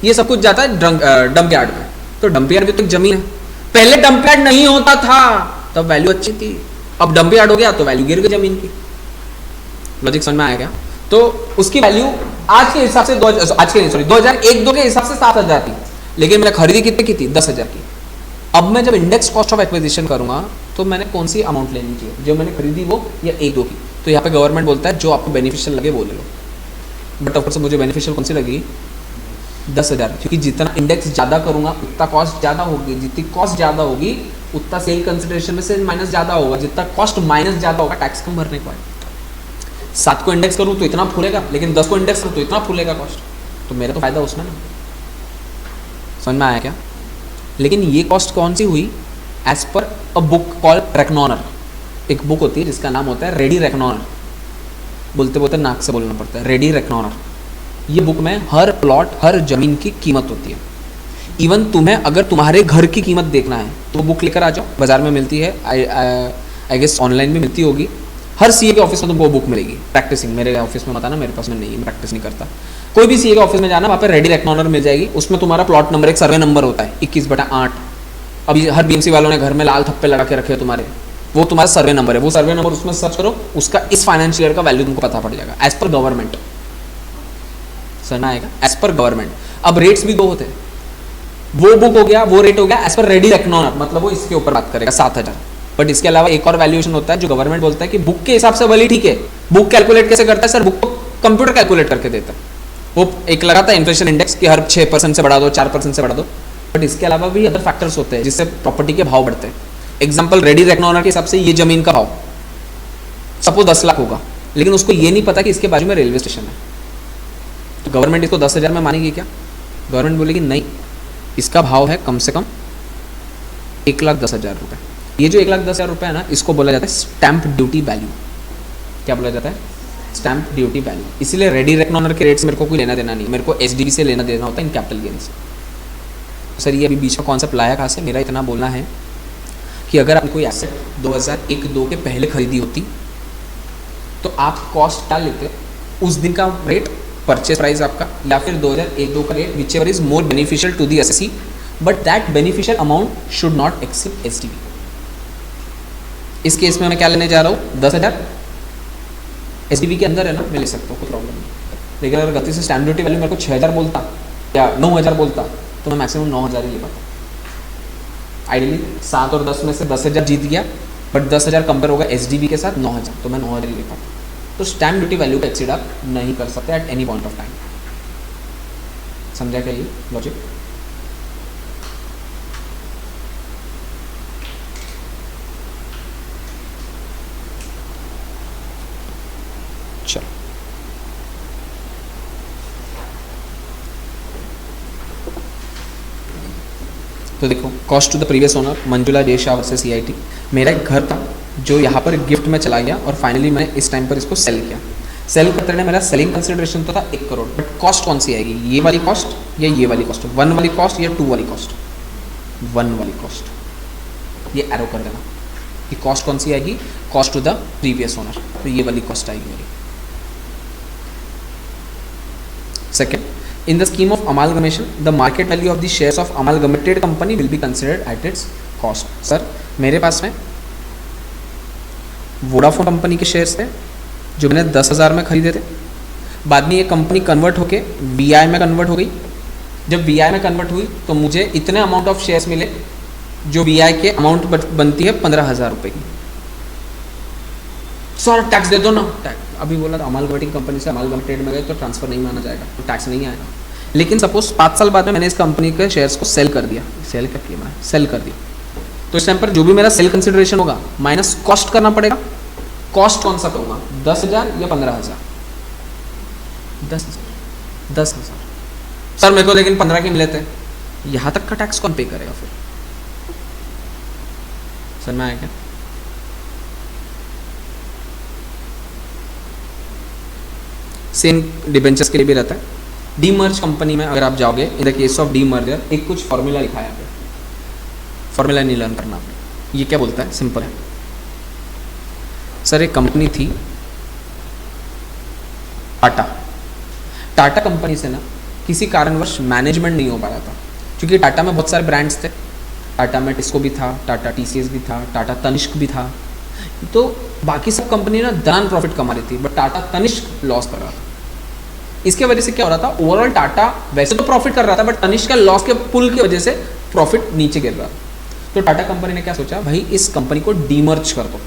ये सब कुछ जाता है डंप यार्ड में। तो डंप यार्ड भी तो जमीन है। पहले डंप यार्ड नहीं होता था तब वैल्यू अच्छी थी, अब डंप यार्ड हो गया तो वैल्यू गिर गई जमीन की। लॉजिक समझ में आया क्या? तो उसकी वैल्यू आज के हिसाब से 2001-2 के हिसाब से 7,000 थी, लेकिन मैंने खरीदी कितने की थी? 10,000 की। अब मैं जब इंडेक्स कॉस्ट ऑफ एक्विजिशन करूंगा तो मैंने कौन सी अमाउंट लेनी चाहिए, जो मैंने खरीदी वो या 1-2 की? तो यहाँ पे गवर्नमेंट बोलता है जो आपको बेनिफिशियल लगे वो ले लो। बट ऑफकोर्स मुझे बेनिफिशियल कौन सी लगी? 10,000, क्योंकि जितना इंडेक्स ज़्यादा करूंगा उतना कॉस्ट ज़्यादा होगी, जितनी कॉस्ट ज़्यादा होगी उतना सेल कंसिडरेशन में से माइनस ज़्यादा होगा, जितना कॉस्ट माइनस ज़्यादा होगा टैक्स कम भरने को है। 7 को इंडेक्स करूँ तो इतना फूलेगा, लेकिन 10 को इंडेक्स करूँ तो इतना फूलेगा कॉस्ट, तो मेरा तो फायदा उसमें ना। समझ में आया क्या? लेकिन ये कॉस्ट कौन सी हुई? As per a book called रेकनॉनर। एक बुक होती है जिसका नाम होता है रेडी रेकनॉनर, बोलते बोलते नाक से बोलना पड़ता है, रेडी रेकनॉनर। ये बुक में हर प्लॉट, हर जमीन की कीमत होती है। इवन तुम्हें अगर तुम्हारे घर की कीमत देखना है तो बुक लेकर आ जाओ, बाजार में मिलती है, आई गेस ऑनलाइन भी मिलती होगी। हर सीए के ऑफिस में तुमको वो बुक मिलेगी। प्रैक्टिसिंग मेरे ऑफिस में बताना, मेरे पास में नहीं है, प्रैक्टिस नहीं करता। कोई भी सीए के ऑफिस में जाना, वहाँ पे रेडी रेकनॉनर मिल जाएगी। उसमें तुम्हारा प्लॉट नंबर, एक सर्वे नंबर होता है 21/8। अभी हर बीएमसी वालों ने घर में लाल थप्पे लगा के रखे हैं तुम्हारे, वो तुम्हारा सर्वे नंबर है। वो सर्वे नंबर उसमें सर्च करो, उसका इस फाइनेंशियल ईयर का वैल्यू तुमको पता पड़ जाएगा एज पर गवर्नमेंट। सुना आएगा? As per government. अब रेट्स भी 2 होते हैं, वो बुक हो गया, वो रेट हो गया एज पर रेडी रेकनॉनर, मतलब वो इसके ऊपर बात करेगा 7000। बट इसके अलावा एक और वैल्यूएशन होता है जो गवर्नमेंट बोलता है कि बुक के हिसाब से भले ठीक है। बुक कैलकुलेट कैसे करता है सर? बुक को कंप्यूटर कैलकुलेट करके देता है। वो एक लगाता है इन्फ्लेशन इंडेक्स कि हर 6% से बढ़ा दो, 4% से बढ़ा दो। बट इसके अलावा भी अदर फैक्टर्स होते हैं जिससे प्रॉपर्टी के भाव बढ़ते हैं। एग्जाम्पल, रेडी रेकनॉनर के हिसाब से ये जमीन का भाव सपोज 10 लाख होगा, लेकिन उसको ये नहीं पता कि इसके बाजू में रेलवे स्टेशन है, तो गवर्नमेंट इसको 10,000 में मानेगी क्या? गवर्नमेंट बोलेगी नहीं, इसका भाव है कम से कम 1,10,000 रुपये। ये जो 1,10,000 रुपये है ना, इसको बोला जाता है स्टैंप ड्यूटी वैल्यू। क्या बोला जाता है? Stamp duty value. इसीलिए रेडी रेकनॉनर के रेट्स मेरे को कोई लेना देना नहीं, मेरे को एसडीबी से लेना देना होता है इन कैपिटल गेन्स। सर ये अभी बीच का कॉन्सेप्ट लाया कहाँ से? मेरा इतना बोलना है कि अगर आपने कोई एसेट 2001-2 के पहले खरीदी होती तो आप कॉस्ट क्या लेते? उस दिन का रेट, परचेज प्राइस आपका, या फिर 2001-2 का rate, whichever is more beneficial to the SSC, but that beneficial amount should not exceed SDB. इस केस में मैं क्या लेने जा रहा हूँ? 10,000। एसडीबी के अंदर है ना, मैं ले सकता हूँ, कोई प्रॉब्लम नहीं। लेकिन अगर गलती से स्टैंप ड्यूटी वैल्यू मेरे को 6,000 बोलता या 9,000 बोलता तो मैं मैक्सिमम 9,000 ही ले पाता। आइडियली 7 और 10 में से 10,000 जीत गया, बट 10,000 कंपेयर होगा एसडीबी के साथ 9,000, तो मैं 9,000 ही ले पाता। तो स्टैंप ड्यूटी वैल्यू का एक्सीड आप नहीं कर सकते at any point of time. समझा क्या ये लॉजिक? चलो तो देखो, cost to the previous owner Manjula Jay Shah versus CIT. मेरा एक घर था जो यहाँ पर गिफ्ट में चला गया और फाइनली मैंने इस टाइम पर इसको सेल किया। सेल करते हुए मेरा सेलिंग कंसिडरेशन तो था 1 करोड़, बट कॉस्ट कौन सी आएगी? ये वाली कॉस्ट या ये वाली कॉस्ट? 1 वाली कॉस्ट या 2 वाली कॉस्ट? 1 वाली कॉस्ट। ये एरो कर देना कि कॉस्ट कौन सी आएगी? Cost to the previous owner, तो ये वाली कॉस्ट आएगी मेरी। Second, in the scheme of amalgamation, the market value of the shares of amalgamated company will be considered at its cost. Sir मेरे पास में वोडाफोन कंपनी के शेयर्स थे जो मैंने 10,000 में खरीदे थे। बाद में ये कंपनी कन्वर्ट होके वीआई में कन्वर्ट हो गई। जब वीआई में कन्वर्ट हुई तो मुझे इतने अमाउंट ऑफ शेयर्स मिले जो वीआई के अमाउंट बनती है 15,000 रुपये की। सर टैक्स दे दो ना। टैक्स अभी बोला था अमालगमेटिंग कंपनी से अमालगमेटेड में गए तो ट्रांसफर नहीं माना जाएगा, तो टैक्स नहीं आएगा। लेकिन सपोज 5 साल बाद में मैंने इस कंपनी के शेयर्स को सेल कर दिया। सेल क्या किया मैंने? सेल कर दिया। तो इस टाइम पर जो भी मेरा सेल कंसिडरेशन होगा माइनस कॉस्ट करना पड़ेगा। कॉस्ट कौन सा करूँगा? 10,000 या 15,000? 10,000। सर मेरे को लेकिन 15 के मिले थे। यहाँ तक का टैक्स कौन पे करेगा फिर? सर मैं आया क्या? सेम डिबेंचर्स के लिए भी रहता है। डीमर्ज कंपनी में अगर आप जाओगे, इन द केस ऑफ डीमर्जर, एक कुछ फॉर्मूला लिखा है यहाँ पे। फॉर्मूला नहीं लर्न करना आपने। ये क्या बोलता है? सिंपल है सर, एक कंपनी थी टाटा। टाटा कंपनी से ना किसी कारणवश मैनेजमेंट नहीं हो पा रहा था, क्योंकि टाटा में बहुत सारे ब्रांड्स थे। टाटा में टिस्को भी था, टाटा टीसीएस भी था, टाटा तनिष्क भी था। तो बाकी सब कंपनी ना दरान प्रॉफिट कमा रही थी, बट टाटा तनिष्क लॉस कर रहा था। इसके वजह से क्या हो रहा था? ओवरऑल टाटा वैसे तो प्रॉफिट कर रहा था, बट तनिष्क का लॉस के पुल की वजह से प्रॉफिट नीचे गिर रहा था। तो टाटा कंपनी ने क्या सोचा, भाई इस कंपनी को डीमर्ज कर दो,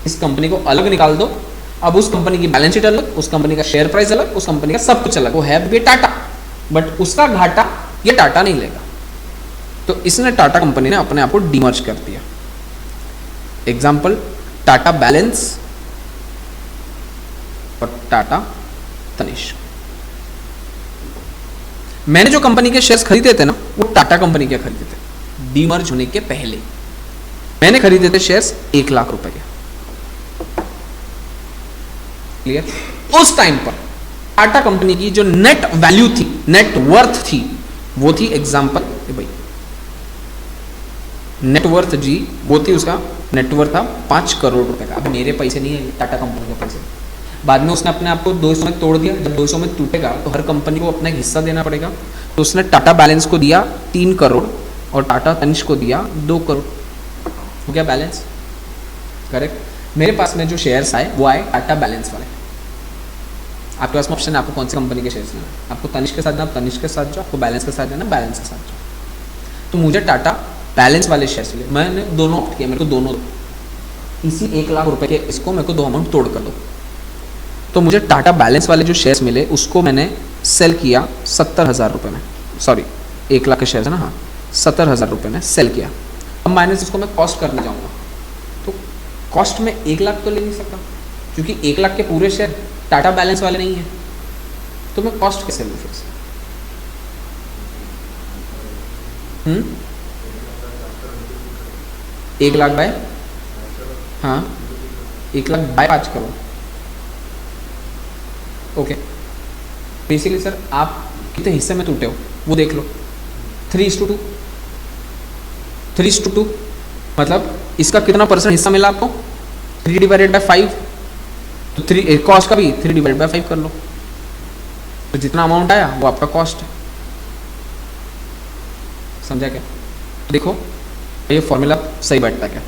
इस कंपनी को अलग निकाल दो। अब उस कंपनी की बैलेंस शीट अलग, उस कंपनी का शेयर प्राइस अलग, उस कंपनी का सब कुछ अलग। वो है भी टाटा, बट उसका घाटा ये टाटा नहीं लेगा। तो इसने टाटा कंपनी ने अपने आप को डीमर्ज कर दिया। एग्जाम्पल टाटा बैलेंस और टाटा तनिष्क। मैंने जो कंपनी के शेयर्स खरीदे थे ना, वो टाटा कंपनी के खरीदे थे। डीमर्ज होने के पहले मैंने खरीदे थे शेयर्स 1 लाख रुपए के। क्लियर? उस टाइम पर टाटा कंपनी की जो नेट वैल्यू थी, नेट वर्थ थी, वो थी एग्जांपल भाई नेटवर्थ जी, वो थी उसका नेटवर्थ था 5 करोड़ रुपए का। अब मेरे पैसे नहीं है, टाटा कंपनी के पैसे। बाद में उसने अपने आप को 200 में तोड़ दिया। जब 200 में टूटेगा तो हर कंपनी को अपना एक हिस्सा देना पड़ेगा। तो उसने टाटा बैलेंस को दिया 3 करोड़ और टाटा तनिष्क को दिया 2 करोड़। हो गया बैलेंस? करेक्ट। मेरे पास में जो शेयर्स आए वो आए टाटा बैलेंस वाले। आपके पास में ऑप्शन है आपको कौन सी कंपनी के शेयर्स लेना है। आपको तनिष्क के साथ जाना, तनिष्क के साथ जाओ। आपको बैलेंस के साथ जाना, बैलेंस के साथ जाओ। तो मुझे टाटा बैलेंस वाले शेयर्स लिए, मैंने दोनों ऑप्ट किया। मेरे को दोनों इसी 1 लाख रुपए के इसको मेरे को 2 अमाउंट तोड़ कर दो। तो मुझे टाटा बैलेंस वाले जो शेयर्स मिले उसको मैंने सेल किया 70,000 रुपये में। सॉरी 1 लाख के शेयर्स है ना, हाँ 70,000 रुपये में सेल किया। अब माइनस इसको मैं कॉस्ट करने जाऊँगा तो कॉस्ट में 1 लाख तो ले नहीं सकता, क्योंकि 1 लाख के पूरे शेयर टाटा बैलेंस वाले नहीं है। तो मैं कॉस्ट कैसे लूँ फिर से? 1 लाख बाय, हाँ 1 lakh by 5 crore. Okay, basically sir आप कितने हिस्से में टूटे हो वो देख लो। 3:2, 3:2 मतलब इसका कितना परसेंट हिस्सा मिला आपको? 3 डिवाइडेड बाय 5। तो 3 कॉस्ट का भी 3 डिवाइडेड बाय 5 कर लो। तो जितना अमाउंट आया वो आपका कॉस्ट है। समझा क्या? देखो ये फॉर्मूला सही बैठता क्या?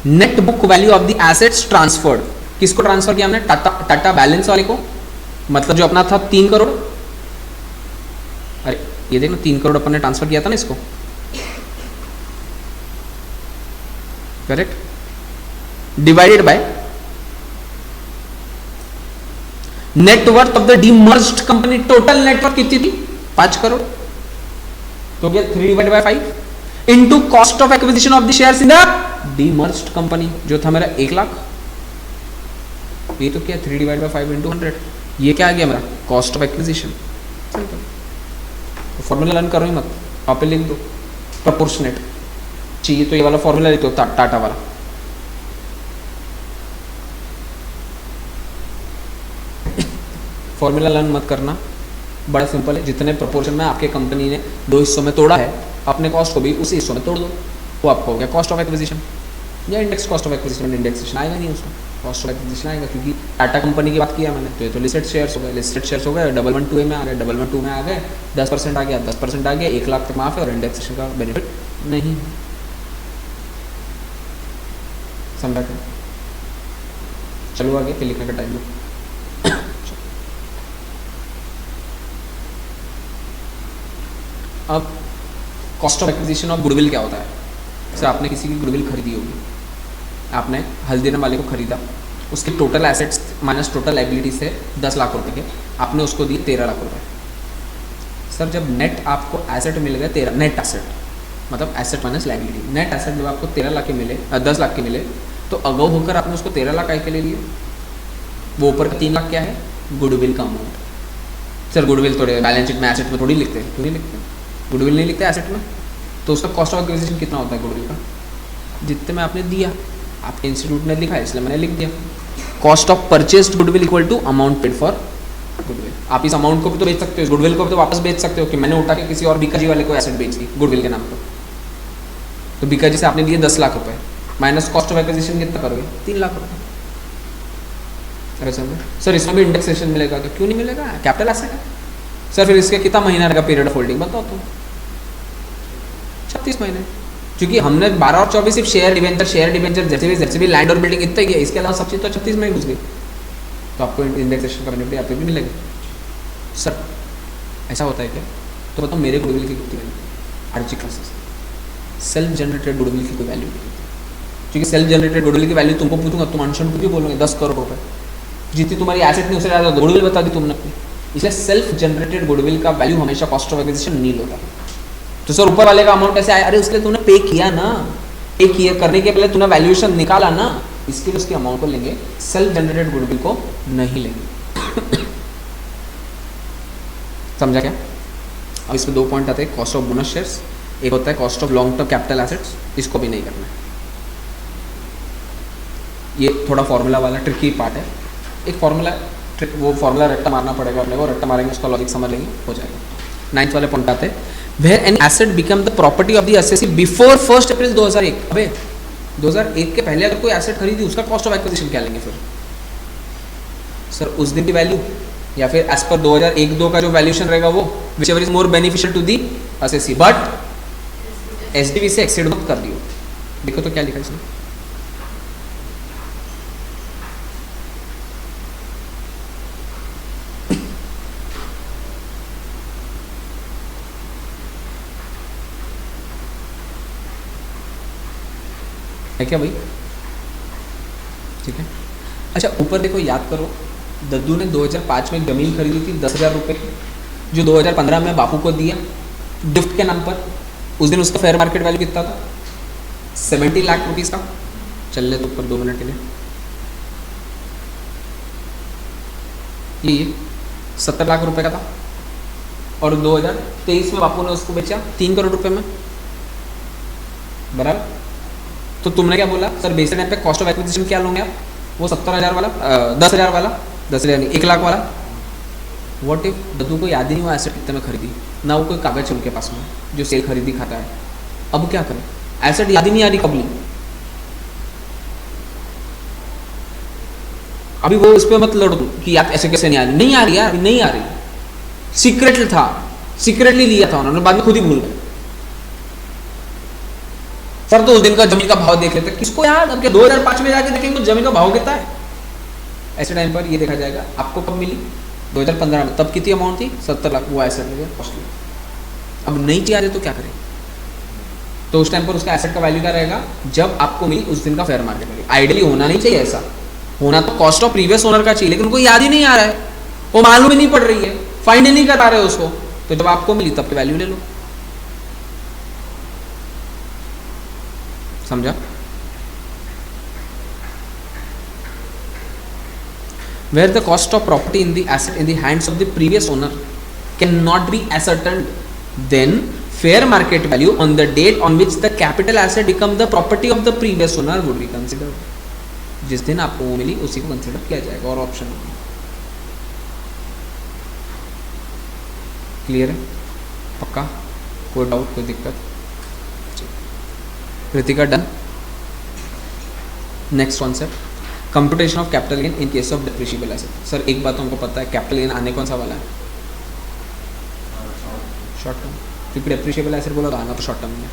Net book value of the assets transferred, किसको ट्रांसफर किया हमने? टाटा बैलेंस वाले को, मतलब जो अपना था 3 करोड़। अरे ये देखो 3 करोड़ अपन ने ट्रांसफर किया था ना इसको, correct, divided by net worth of the demerged company. Total net worth कितनी थी? 5 करोड़। तो गया 3 divided by 5 into cost of acquisition of the shares in the demerged company, जो था मेरा 1 लाख। ये तो क्या 3 डिवाइड बाय 5 इंटू 100, ये क्या आ गया मेरा? Cost of acquisition. तो फॉर्मूला लर्न करो ही मत, वहाँ पे लिख दो प्रोपोर्शनेट। चाहिए तो ये वाला फॉर्मूला लिख दो टाटा वाला। फॉर्मूला लर्न मत करना, बड़ा सिंपल है। जितने प्रोपोर्शन में आपके कंपनी ने 2 हिस्सों में तोड़ा है, अपने कॉस्ट को भी उसी हिस्सों में तोड़ दो। वो आपको हो गया कॉस्ट ऑफ एक्विजिशन या index cost of acquisition. Indexation आएगा नहीं उसमें, कॉस्ट ऑफ एक्विजिशन आएगा, क्योंकि टाटा कंपनी की बात किया मैंने। तो ये तो लिस्टेड शेयर्स हो गए, लिस्टेड शेयर्स हो गए। 112 में आ गए, 112 में आ गए, 10% आ गया, 10% आ गया, 1 लाख तक माफ है और इंडेक्सेशन का बेनिफिट नहीं। समझा क्या? चलो आगे, फिर लिखने का टाइम लो। अब cost of acquisition of goodwill क्या होता है? जैसे आपने किसी की गुडविल खरीदी होगी, आपने हल्दीराम वाले को खरीदा, उसके total assets minus total liability से 10 लाख रुपए के, आपने उसको दिए 13 लाख रुपए। सर जब नेट आपको एसेट मिल गए 13, नेट एसेट मतलब asset minus liability, net asset जब आपको 13 लाख के मिले, 10 लाख के मिले, तो अगव होकर आपने उसको 13 लाख के ले लिए। वो ऊपर का 3 लाख क्या है? गुडविल का अमाउंट। सर गुडविल थोड़े बैलेंस शीट में एसेट में थोड़ी लिखते हैं, क्यों नहीं लिखते? गुडविल नहीं लिखते एसेट में, तो उसका कॉस्ट ऑफ एक्विजिशन कितना होता है गुडविल का? जितने में आपने दिया, आपके इंस्टीट्यूट ने लिखा है इसलिए मैंने लिख दिया। Cost of purchased goodwill equal to amount paid for goodwill. आप इस अमाउंट को भी तो बेच सकते हो, गुडविल को भी तो वापस बेच सकते हो कि मैंने उठा के किसी और बीकाजी वाले को एसेट बेच दी गुडविल के नाम पर। तो बीकाजी से आपने दिए 10 लाख रुपए, माइनस कॉस्ट ऑफ एक्विजिशन कितना करोगे? 3 लाख रुपए। अरे सर इसमें भी इंडेक्सेशन मिलेगा? तो क्यों नहीं मिलेगा? कैपिटल एसेट है। सर फिर इसके कितना महीना रहेगा पीरियड ऑफ होल्डिंग? बताओ तुम। 36 महीने, क्योंकि हमने 12 और 24 सिर्फ शेयर डिवेंचर जैसे भी लैंड और बिल्डिंग इतना ही है, इसके अलावा सब चीज़ तो 36 में ही घुस गई। तो आपको इंडेक्सेशन का बेनिफिट आपको भी मिलेगा। सर ऐसा होता है क्या? तो बताओ मेरे गुडविल की कितनी value? RG classes self generated goodwill की कोई वैल्यू नहीं, क्योंकि सेल्फ जनरेटेड गुडविल की वैल्यू तुमको पूछूंगा तुम अनशन क्यों बोलोगे? 10 करोड़ रुपए। जितनी तुम्हारी एसेट नहीं उससे ज़्यादा गुडविल बता दी तुमने अपनी, इसलिए सेल्फ जनरेटेड गुडविल का वैल्यू हमेशा कॉस्ट ऑफ एक्विजिशन नील होता है। तो सर ऊपर वाले का अमाउंट कैसे आया? अरे उसके लिए तूने पे किया ना, पे किया करने के पहले तूने वैल्यूएशन निकाला ना, इसके लिए उसके अमाउंट को लेंगे, सेल्फ जनरेटेड गुडविल को नहीं लेंगे। समझा क्या? अब इसमें दो पॉइंट आते हैं, कॉस्ट ऑफ बोनस शेयर्स, एक होता है cost of long term capital assets, इसको भी नहीं करना है। ये थोड़ा फॉर्मूला वाला ट्रिकी पार्ट है, एक फॉर्मूला, वो फॉर्मूला रट्टा मारना पड़ेगा अपने को, रट्टा मारेंगे उसका लॉजिक समझ लेंगे, हो जाएगा। 9th वाले पॉइंट आते हैं, where an asset become the property of the assessee before 1 April 2001। अबे 2001 के पहले अगर कोई एसेट खरीदी उसका कॉस्ट ऑफ एक्विजिशन क्या लेंगे फिर? सर उस दिन की वैल्यू, या फिर एज पर 2001-2 का जो वैल्यूएशन रहेगा वो, whichever is more beneficial to the assessee, but SDV से एक्सीड मत कर दियो। देखो तो क्या लिखा है इसमें, है क्या भाई? ठीक है। अच्छा ऊपर देखो, याद करो, दद्दू ने 2005 में जमीन खरीदी थी 10,000 रुपये की, जो 2015 में बापू को दिया गिफ्ट के नाम पर। उस दिन उसका फेयर मार्केट वैल्यू कितना था? 70 लाख रुपीज़ का। चल ले तो ऊपर 2 मिनट के लिए, ये 70 लाख रुपए का था, और 2023 में बापू ने उसको बेचा 3 करोड़ रुपए में, बराबर। तो तुमने क्या बोला? सर बेसिक टाइम पे कॉस्ट ऑफ एक्विजिशन क्या लोगे आप? वो 70,000 वाला, 10,000 वाला, 10,000 नहीं 1 लाख वाला। व्हाट इफ दद्दू को याद ही नहीं हुआ एसेट कितने में खरीदी, ना वो कोई कागज है उनके पास में जो सेल खरीदी खाता है, अब क्या करें? एसेट याद ही नहीं आ रही कब ली। अभी वो इस पर मत लड़ो कि आप ऐसे कैसे नहीं आ रही, नहीं आ रही यार, नहीं आ रही, सीक्रेट था, सीक्रेटली लिया था उन्होंने, बाद में खुद ही भूल गए। सर तो उस दिन का जमीन का भाव देख लेते, किसको यार, अब क्या 2005 में जाके देखेंगे तो जमीन का भाव कितना है? ऐसे टाइम पर ये देखा जाएगा आपको कब मिली, 2015 में, तब कितनी अमाउंट थी? 70 लाख, वो एसेट लगे कॉस्टली। अब नहीं चाहिए तो क्या करें? तो उस टाइम पर उसका एसेट का वैल्यू क्या रहेगा? जब आपको मिली उस दिन का फेयर मार्केट वैल्यू। आइडियली होना नहीं चाहिए ऐसा, होना तो कॉस्ट ऑफ प्रीवियस ओनर का चाहिए, लेकिन उनको याद ही नहीं आ रहा है, वो मालूम ही नहीं पड़ रही है, फाइंड नहीं कर पा रहे उसको, तो जब आपको मिली तब की वैल्यू ले लो। समझा? Where the cost of property in the asset in the hands of the previous owner cannot be ascertained, then fair market value on the date on which the capital asset become the property of the previous owner would be considered. जिस दिन आपको वो मिली उसी को consider किया जाएगा, और option clear है? पक्का? कोई डाउट, कोई दिक्कत? Kritika done. Next concept, computation of capital gain in case of depreciable asset. Sir एक बात हमको पता है, कैपिटल गेन आने कौन सा वाला है? शॉर्ट टर्म, क्योंकि डेप्रिशिएबल एसेट बोला तो आना तो शॉर्ट टर्म में।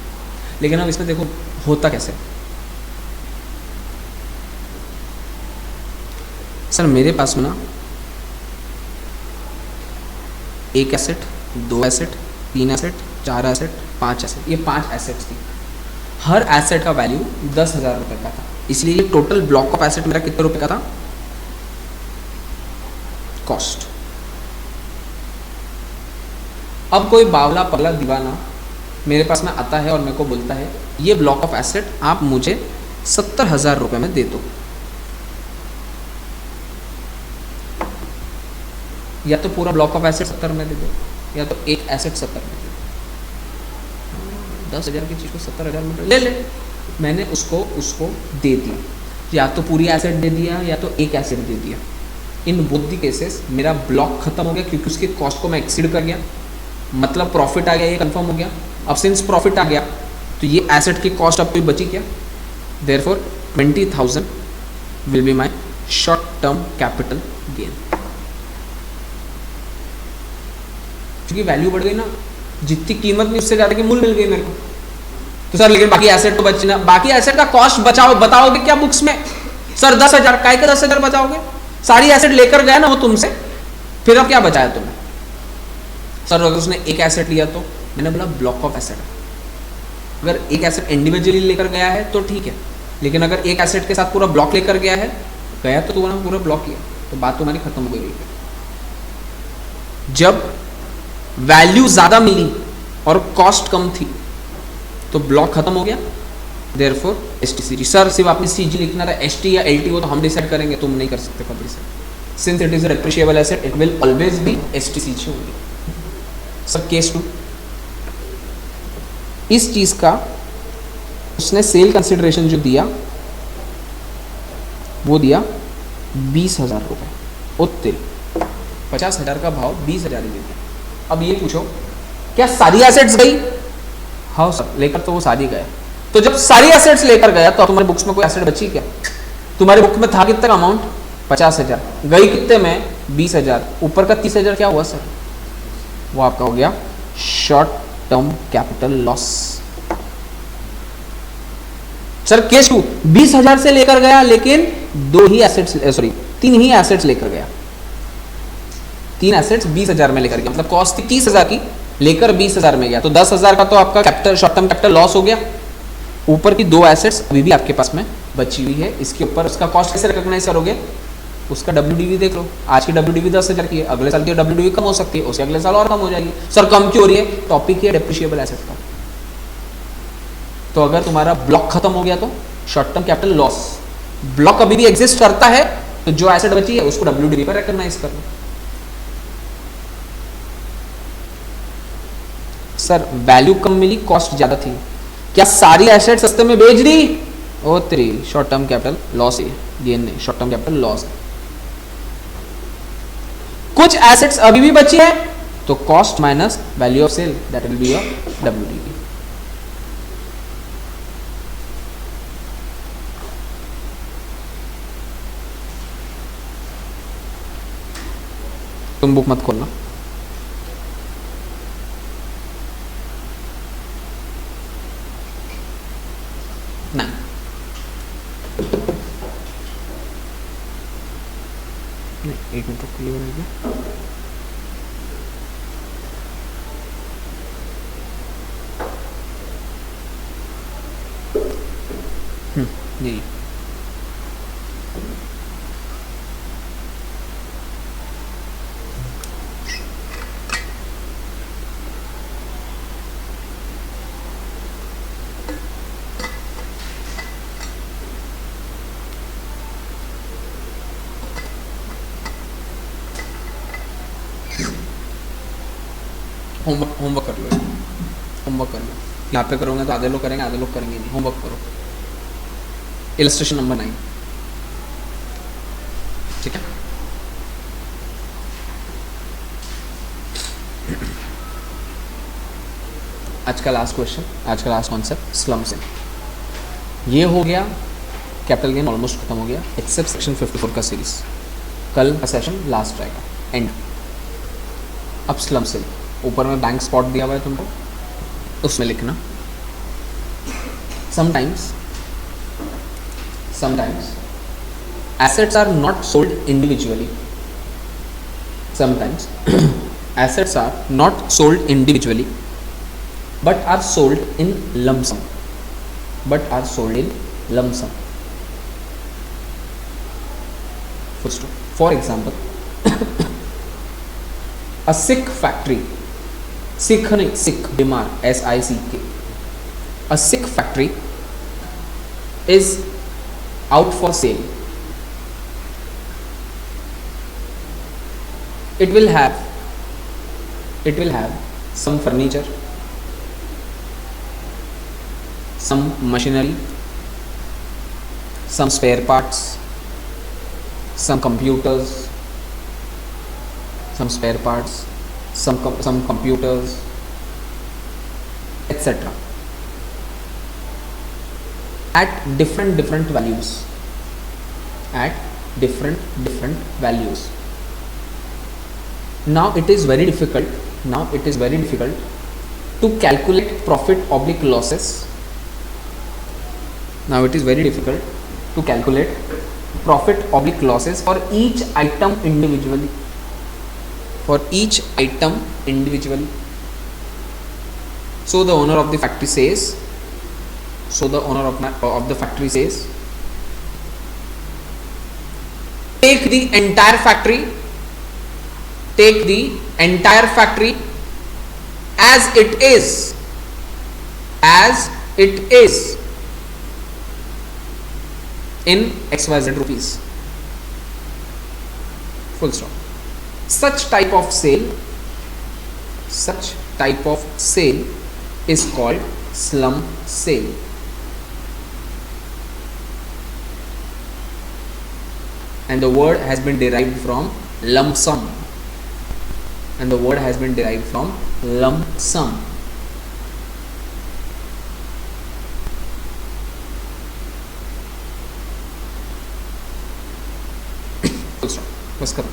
लेकिन अब इसमें देखो होता कैसे। सर मेरे पास में ना एक asset, 2 asset, 3 asset, 4 asset, 5 asset, ये 5 एसेट्स थी। हर एसेट का वैल्यू 10,000 रुपये का था, इसलिए ये टोटल ब्लॉक ऑफ एसेट मेरा कितने रुपए का था? कॉस्ट। अब कोई बावला पगला दीवाना मेरे पास में आता है और मेरे को बोलता है ये ब्लॉक ऑफ एसेट आप मुझे 70,000 रुपये में दे दो, या तो पूरा ब्लॉक ऑफ एसेट 70 में दे दो, या तो एक एसेट 70 में दे दो। 10,000 की चीज़ को 70,000 में ले ले। मैंने उसको दे दिया, या तो पूरी एसेट दे दिया या तो एक एसेट दे दिया। इन बोथ दी केसेस मेरा ब्लॉक खत्म हो गया, क्योंकि उसकी कॉस्ट को मैं एक्सीड कर गया, मतलब प्रॉफिट आ गया, ये कंफर्म हो गया। अब सिंस प्रॉफिट आ गया तो ये एसेट की कॉस्ट अब कोई बची क्या? Therefore 20,000 will be my short term capital gain. क्योंकि वैल्यू बढ़ गई ना, जितनी कीमत नहीं उससे ज़्यादा की मूल्य मिल गई मेरे को। तो सर लेकिन बाकी एसेट तो बचना, बाकी एसेट का कॉस्ट बचाओ, बताओगे क्या बुक्स में? सर 10,000, काय के 10,000 बचाओगे? सारी एसेट लेकर गया ना वो तुमसे, फिर अब क्या बचाया तुम्हें? सर अगर उसने एक एसेट लिया तो मैंने बोला ब्लॉक ऑफ एसेट। अगर एक एसेट इंडिविजुअली लेकर गया है तो ठीक है, लेकिन अगर एक एसेट के साथ पूरा ब्लॉक लेकर गया तो तुम्हारा पूरा ब्लॉक किया, तो बात तुम्हारी खत्म हो गई। जब वैल्यू ज्यादा मिली और कॉस्ट कम थी तो ब्लॉक खत्म हो गया, देयरफॉर STCG। सर सिर्फ आपने CG लिखना था, ST या LT वो तो हम डिसाइड करेंगे, तुम नहीं कर सकते कभी decide. Since it is a depreciable asset it will always be STCG होंगे। सर केस 2, इस चीज का उसने सेल कंसिडरेशन जो दिया वो दिया 20,000 रुपए, उत्ते 50,000 का भाव 20,000 ही देते। अब ये पूछो क्या सारी एसेट्स गई? हाँ सर, लेकर तो वो सारी गए। तो जब सारी एसेट्स लेकर गया तो तुम्हारे बुक्स में कोई एसेट बची क्या? तुम्हारे बुक में था कितने का अमाउंट? 50,000, गई कितने में? 20,000, ऊपर का 30,000 क्या हुआ सर? वो आपका हो गया short term capital loss. Sir case 2, 20,000 से लेकर गया लेकिन तीन ही एसेट्स लेकर गया, 3 एसेट्स 20,000 में लेकर गया, मतलब कॉस्ट थी 30,000 की, लेकर 20,000 में गया, तो 10,000 का तो आपका capital short term capital loss हो गया। ऊपर की 2 एसेट्स अभी भी आपके पास में बची हुई है, इसके ऊपर उसका कॉस्ट कैसे रिकॉग्नाइज करोगे? उसका WDV देख लो, आज की WDV 10,000 की है, अगले साल की WDV कम हो सकती है, उसके अगले साल और कम हो जाएगी। सर कम क्यों हो रही है? टॉपिक है डेप्रिशिएबल एसेट का। तो अगर तुम्हारा ब्लॉक खत्म हो गया तो short term capital loss, block अभी भी एग्जिस्ट करता है तो जो एसेट बची है उसको WDV पर रिकॉग्नाइज कर लो। सर वैल्यू कम मिली, कॉस्ट ज्यादा थी, क्या सारी एसेट सस्ते में बेच दी? ओ तेरी, शॉर्ट टर्म कैपिटल लॉस है, गेन नहीं, शॉर्ट टर्म कैपिटल लॉस है। कुछ एसेट्स अभी भी बची है तो cost minus value of sale, that will be your WDV। तुम बुक मत खोलना। नहीं, एक मिनट क्लियर हो गया। जी होमवर्क कर लो, होमवर्क कर लो। यहाँ पे करोगे तो आधे लोग करेंगे, आधे लोग करेंगे नहीं। होमवर्क करो। इलस्ट्रेशन नंबर 9, ठीक है। आज का लास्ट क्वेश्चन, आज का लास्ट कॉन्सेप्ट स्लम सेल। ये हो गया, कैपिटल गेन ऑलमोस्ट खत्म हो गया एक्सेप्ट सेक्शन 54 का सीरीज। कल का सेशन लास्ट रहेगा, एंड। अब स्लम सेल, ऊपर में बैंक स्पॉट दिया हुआ है तुमको, उसमें लिखना sometimes assets are not sold individually. Sometimes assets are not sold individually but are sold in lump sum. For example, a sick factory, sick बीमार, SICK, a sick factory is out for sale. It will have some furniture, some machinery, some spare parts, some computers, etc. at different values. Now it is very difficult to calculate profit oblique losses. For each item individually. So the owner of the factory says, take the entire factory, take the entire factory as it is in XYZ rupees. Full stop. Such type of sale is called slump sale. And the word has been derived from lump sum. बस करो,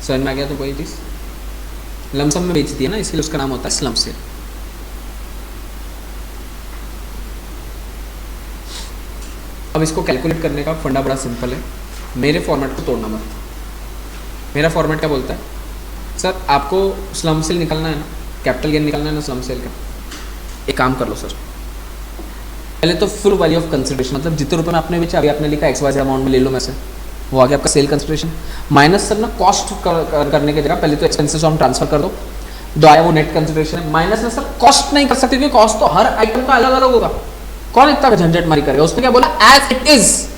समझ में आ गया? तो कोई चीज lump sum में बेच दिया ना, इसलिए उसका नाम होता है स्लम्प सेल। अब इसको कैलकुलेट करने का फंडा बड़ा सिंपल है, मेरे फॉर्मेट को तोड़ना मत। मेरा फॉर्मेट क्या बोलता है? सर आपको स्लम्प सेल निकालना है ना, कैपिटल गेन निकालना है ना स्लम्प सेल का। एक काम कर लो सर, पहले तो फुल वैल्यू ऑफ कंसिडरेशन, मतलब जितने रुपए में आपने बेचा, अभी आपने लिखा XYZ अमाउंट में ले लो में से, वो आ गया आपका सेल कंसिडरेशन माइनस सर ना कॉस्ट करने की जगह पहले तो एक्सपेंसेस हम ट्रांसफर कर दो आया वो नेट कंसिडरेशन है। माइनस में सर कॉस्ट नहीं कर सकते क्योंकि कॉस्ट तो हर आइटम का अलग अलग होगा, कौन इतना झंझट मारी करेगा। उसने क्या बोला? एज इट इज,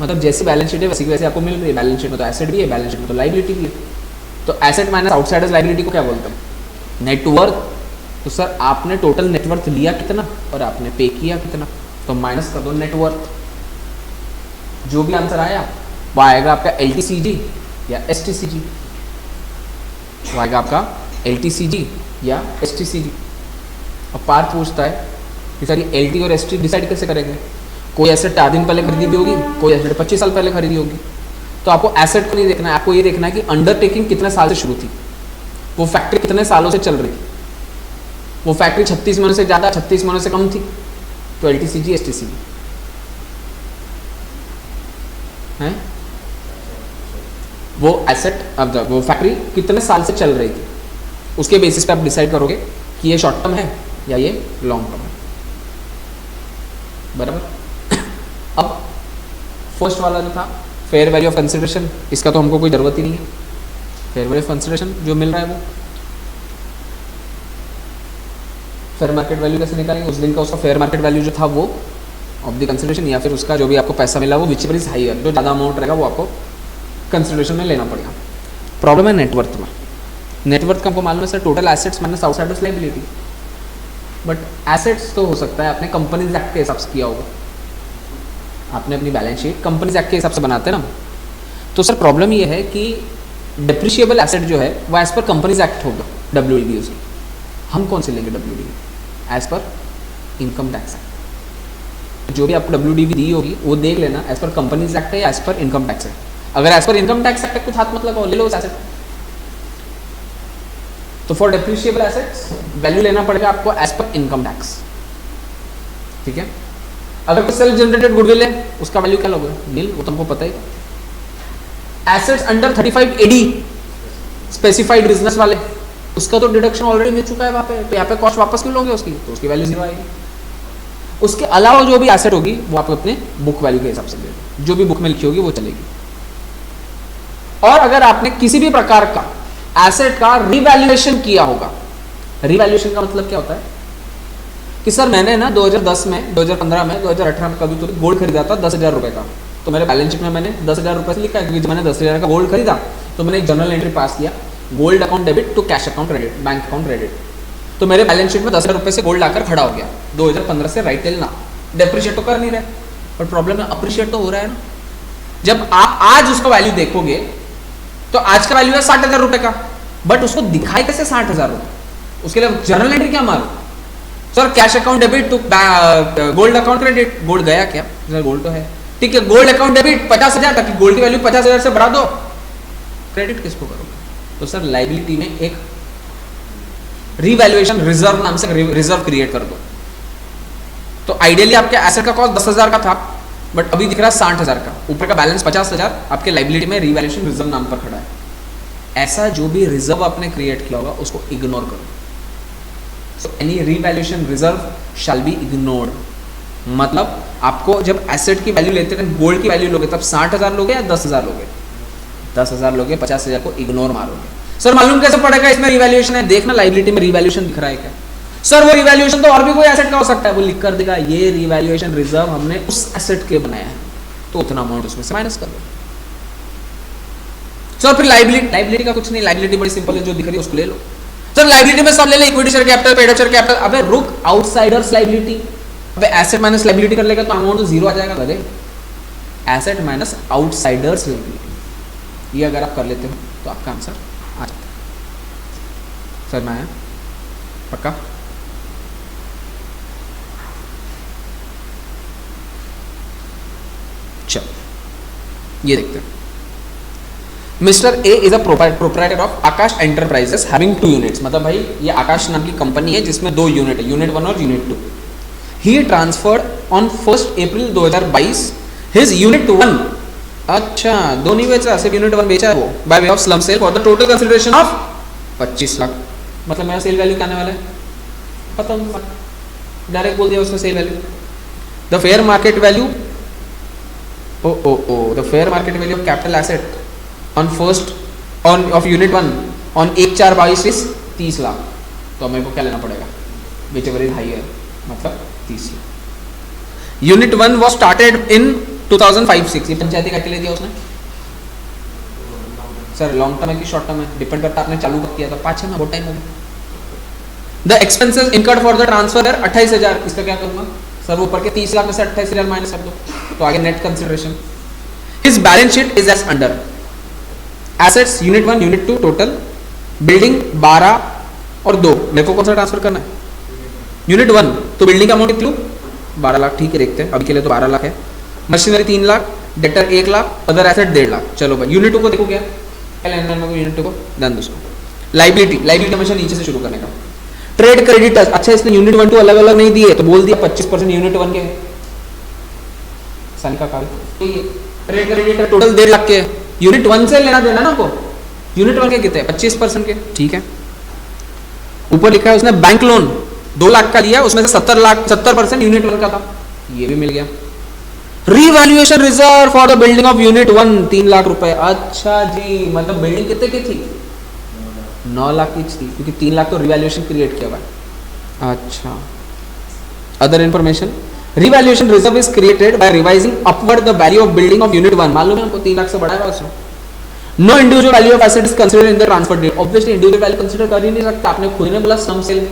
मतलब जैसी बैलेंस शीट है वैसी वैसे आपको मिल रही है। बैलेंस शीट में तो एसेट भी है, बैलेंस शीट में तो लाइबिलिटी भी है। तो एसेट माइनस आउटसाइडर्स लाइबिलिटी को क्या बोलते हैं? नेटवर्थ। तो सर आपने टोटल नेटवर्थ लिया कितना और आपने पे किया कितना, तो माइनस कर दो नेटवर्थ। जो भी आंसर आया वो आएगा आपका LTCG या STCG, वो आएगा आपका LTCG या STCG। अब पार्थ पूछता है कि सर ये LT और ST डिसाइड कैसे करेंगे? कोई एसेट 4 दिन पहले खरीदी होगी, कोई एसेट 25 साल पहले खरीदी होगी। तो आपको एसेट को नहीं देखना है, आपको ये देखना है कि अंडरटेकिंग कितने साल से शुरू थी, वो फैक्ट्री कितने सालों से चल रही थी। वो फैक्ट्री 36 महीनों से ज़्यादा, 36 महीनों से कम थी, तो LTCG STCG है। वो एसेट, अब वो फैक्ट्री कितने साल से चल रही थी, उसके बेसिस पे आप डिसाइड करोगे कि ये शॉर्ट टर्म है या ये लॉन्ग टर्म है, बराबर। अब फर्स्ट वाला जो था फेयर वैल्यू ऑफ कंसिडरेशन, इसका तो हमको कोई ज़रूरत ही नहीं है। फेयर वैल्यू ऑफ कंसिडरेशन जो मिल रहा है वो फेयर मार्केट वैल्यू कैसे निकालेंगे? उस दिन का उसका फेयर मार्केट वैल्यू जो था वो ऑफ द कंसिडरेशन, या फिर उसका जो भी आपको पैसा मिला वो विचेवर इज हायर, जो ज़्यादा अमाउंट रहेगा वो आपको कंसिडरेशन में लेना पड़ेगा। प्रॉब्लम है नेटवर्थ में। नेटवर्थ का हमको मालूम है sir total assets minus outsiders liability, but assets तो हो सकता है आपने कंपनीज एक्ट के हिसाब से किया होगा, आपने अपनी बैलेंस शीट कंपनीज एक्ट के हिसाब से बनाते हैं ना। तो सर प्रॉब्लम ये है कि डिप्रिशिएबल एसेट जो है वो एज पर कंपनीज एक्ट होगा, WDV से। हम कौन से लेंगे WDV? As per income tax act. जो भी आपको WDV दी होगी वो देख लेना एज पर कंपनीज एक्ट है या एज पर इनकम टैक्स है। अगर as per income tax act कुछ हाथ मत लगाओ, ले लो उस एसेट। तो फॉर डिप्रिशिएबल एसेट्स वैल्यू लेना पड़ेगा आपको एज पर इनकम टैक्स, ठीक है। अगर कोई सेल्फ जनरेटेड गुडविल है उसका वैल्यू क्या लोगे? नील, वो तुमको पता ही। Assets under 35 AD specified business वाले, उसका तो डिडक्शन ऑलरेडी मिल चुका है वहाँ पे, तो यहाँ पे कॉस्ट वापस क्यों लोगे उसकी? तो उसकी वैल्यू 0 आएगी। उसके अलावा जो भी एसेट होगी वो आप अपने बुक वैल्यू के हिसाब से ले, जो भी बुक में लिखी होगी वो चलेगी। और अगर आपने किसी भी प्रकार का एसेट का रिवैल्यूएशन किया होगा, रिवैल्यूएशन का मतलब क्या होता है कि सर मैंने ना 2010 में, 2015 में, 2018 में कभी तो गोल्ड खरीदा था 10,000 रुपये का, तो मेरे बैलेंस शीट में मैंने 10,000 रुपये से लिखा है, क्योंकि जब मैंने 10,000 का गोल्ड खरीदा तो मैंने एक जर्नल एंट्री पास किया, gold account debit to cash account credit, bank account credit. तो मेरे बैलेंस शीट में 10,000 रुपये से गोल्ड आकर खड़ा हो गया 2015 से राइट टिल ना। डेप्रिशिएट तो कर नहीं रहे, पर प्रॉब्लम है अप्रिशिएट तो हो रहा है ना। जब आप आज उसका वैल्यू देखोगे तो आज का वैल्यू है 60,000 रुपये का, बट उसको दिखाए कैसे 60,000 रुपये? उसके लिए जर्नल एंट्री क्या मारो? Sir cash account debit to gold account credit, gold गया क्या? सर गोल्ड तो है, ठीक है। गोल्ड अकाउंट डेबिट 50,000 तक, गोल्ड की वैल्यू 50,000 से बढ़ा दो, क्रेडिट किसको करोगे? तो सर लाइबिलिटी में एक रिवैल्यूएशन रिजर्व नाम से रिजर्व क्रिएट कर दो। तो आइडियली आपके एसेट का कॉस्ट 10,000 का था, बट अभी दिख रहा है 60,000 का, ऊपर का बैलेंस 50,000, आपके लाइबिलिटी में रिवैल्यूएशन रिजर्व नाम पर खड़ा है। ऐसा जो भी रिजर्व आपने क्रिएट किया होगा उसको इग्नोर करो। So any revaluation reserve shall be ignored. मतलब आपको जब एसेट की वैल्यू लेते हैं, गोल्ड की वैल्यू लोगे तब 60,000 लोगे या 10,000 लोगे? 10,000 लोगे, 50,000 को इग्नोर मारोगे। सर मालूम कैसे पड़ेगा इसमें रिवैल्यूएशन है? देखना लाइबिलिटी में रिवैल्यूएशन दिख रहा है क्या? सर वो रिवैल्यूएशन तो और भी कोई एसेट का हो सकता है, वो लिख कर देगा ये रिवैल्यूएशन रिजर्व हमने उस एसेट के बनाया है, तो उतना अमाउंट उसमें से माइनस कर दो। सर फिर लाइबिलिटी का कुछ नहीं, लाइबिलिटी बड़ी सिंपल है, जो दिख रही है उसको ले लो। सर लाइबिलिटी में सब ले ले, equity share capital, paid share capital. अबे रुक, आउटसाइडर्स लाइबिलिटी, अबे एसेट माइनस लाइबिलिटी कर लेगा तो अमाउंट तो जीरो आ जाएगा। अरे एसेट माइनस आउटसाइडर्स लाइबिलिटी, ये अगर आप कर लेते हो तो आपका आंसर आ जाता है। सर मैं पक्का? चलो ये देखते हैं। Mister A is a proprietor of Akash enterprises having 2 units, मतलब भाई ये आकाश नाम की कंपनी है जिसमें 2 यूनिट है, यूनिट 1 और unit 2। He transferred on 1 April 2022 his unit 1, अच्छा 2 नहीं बेचा, सिर्फ यूनिट 1 बेचा है वो, by way of slump sale for the total consideration of 25 lakh. मतलब मेरा सेल वैल्यू क्या आने वाला है पता नहीं, डायरेक्ट बोल दिया उसने sale value. The fair market value the fair market value of capital asset on first on of unit 1 on 1/4/22 is 30 lakh. तो मेरे को क्या लेना पड़ेगा? विच एवर इज हाइयर, मतलब 30 lakh. Unit 1 was started in 2005-06, ये पंचायती का ले दिया उसने। सर लॉन्ग टर्म है कि शॉर्ट टर्म है, डिपेंड करता है आपने चालू कब किया था, 5-6 में बहुत टाइम हो गया। The expenses incurred for the transfer है 28,000, इसका क्या करूंगा? सर ऊपर के 30 लाख में से 28,000 माइनस कर दो, तो आगे net consideration. His balance sheet is as under, assets unit 1 unit 2 total, building 12 और 2, मेरे को कौन सा ट्रांसफर करना है? यूनिट 1, तो बिल्डिंग का अमाउंट कितना? 12 लाख, ठीक है देखते हैं, अभी के लिए तो 12 लाख है। Machinery 3 lakh, debtor 1 lakh, other asset 1.5 lakh. चलो भाई यूनिट 2 को देखो क्या यूनिट 2 को डन। दोस्तों लाइबिलिटी हमेशा नीचे से शुरू करने का। ट्रेड क्रेडिटर्स, अच्छा इसने यूनिट 1 2 अलग अलग नहीं दिए तो बोल दिया 25% यूनिट 1 के, सन का कार्य ट्रेड क्रेडिटर टोटल 1.5 लाख के, यूनिट 1 से लेना देना ना को, यूनिट 1 के कितने? 25% के, ठीक है। ऊपर लिखा है उसने बैंक लोन 2 लाख का लिया, उसमें से 70% यूनिट 1 का था, ये भी मिल गया। Revaluation reserve for the building of unit 1 3 lakh रुपए, अच्छा जी, मतलब बिल्डिंग कितने की थी? 9 लाख की थी, क्योंकि 3 लाख तो रिवैल्यूएशन क्रिएट किया हुआ है। अच्छा, other information, revaluation reserve is created by revising upward the value of building of unit 1, मालूम है हमको 3 लाख से बढ़ाया उसने। No individual value of asset is considered in the transfer deed, obviously individual value consider कर ही नहीं सकता, आपने खुद ने बोला slump sale.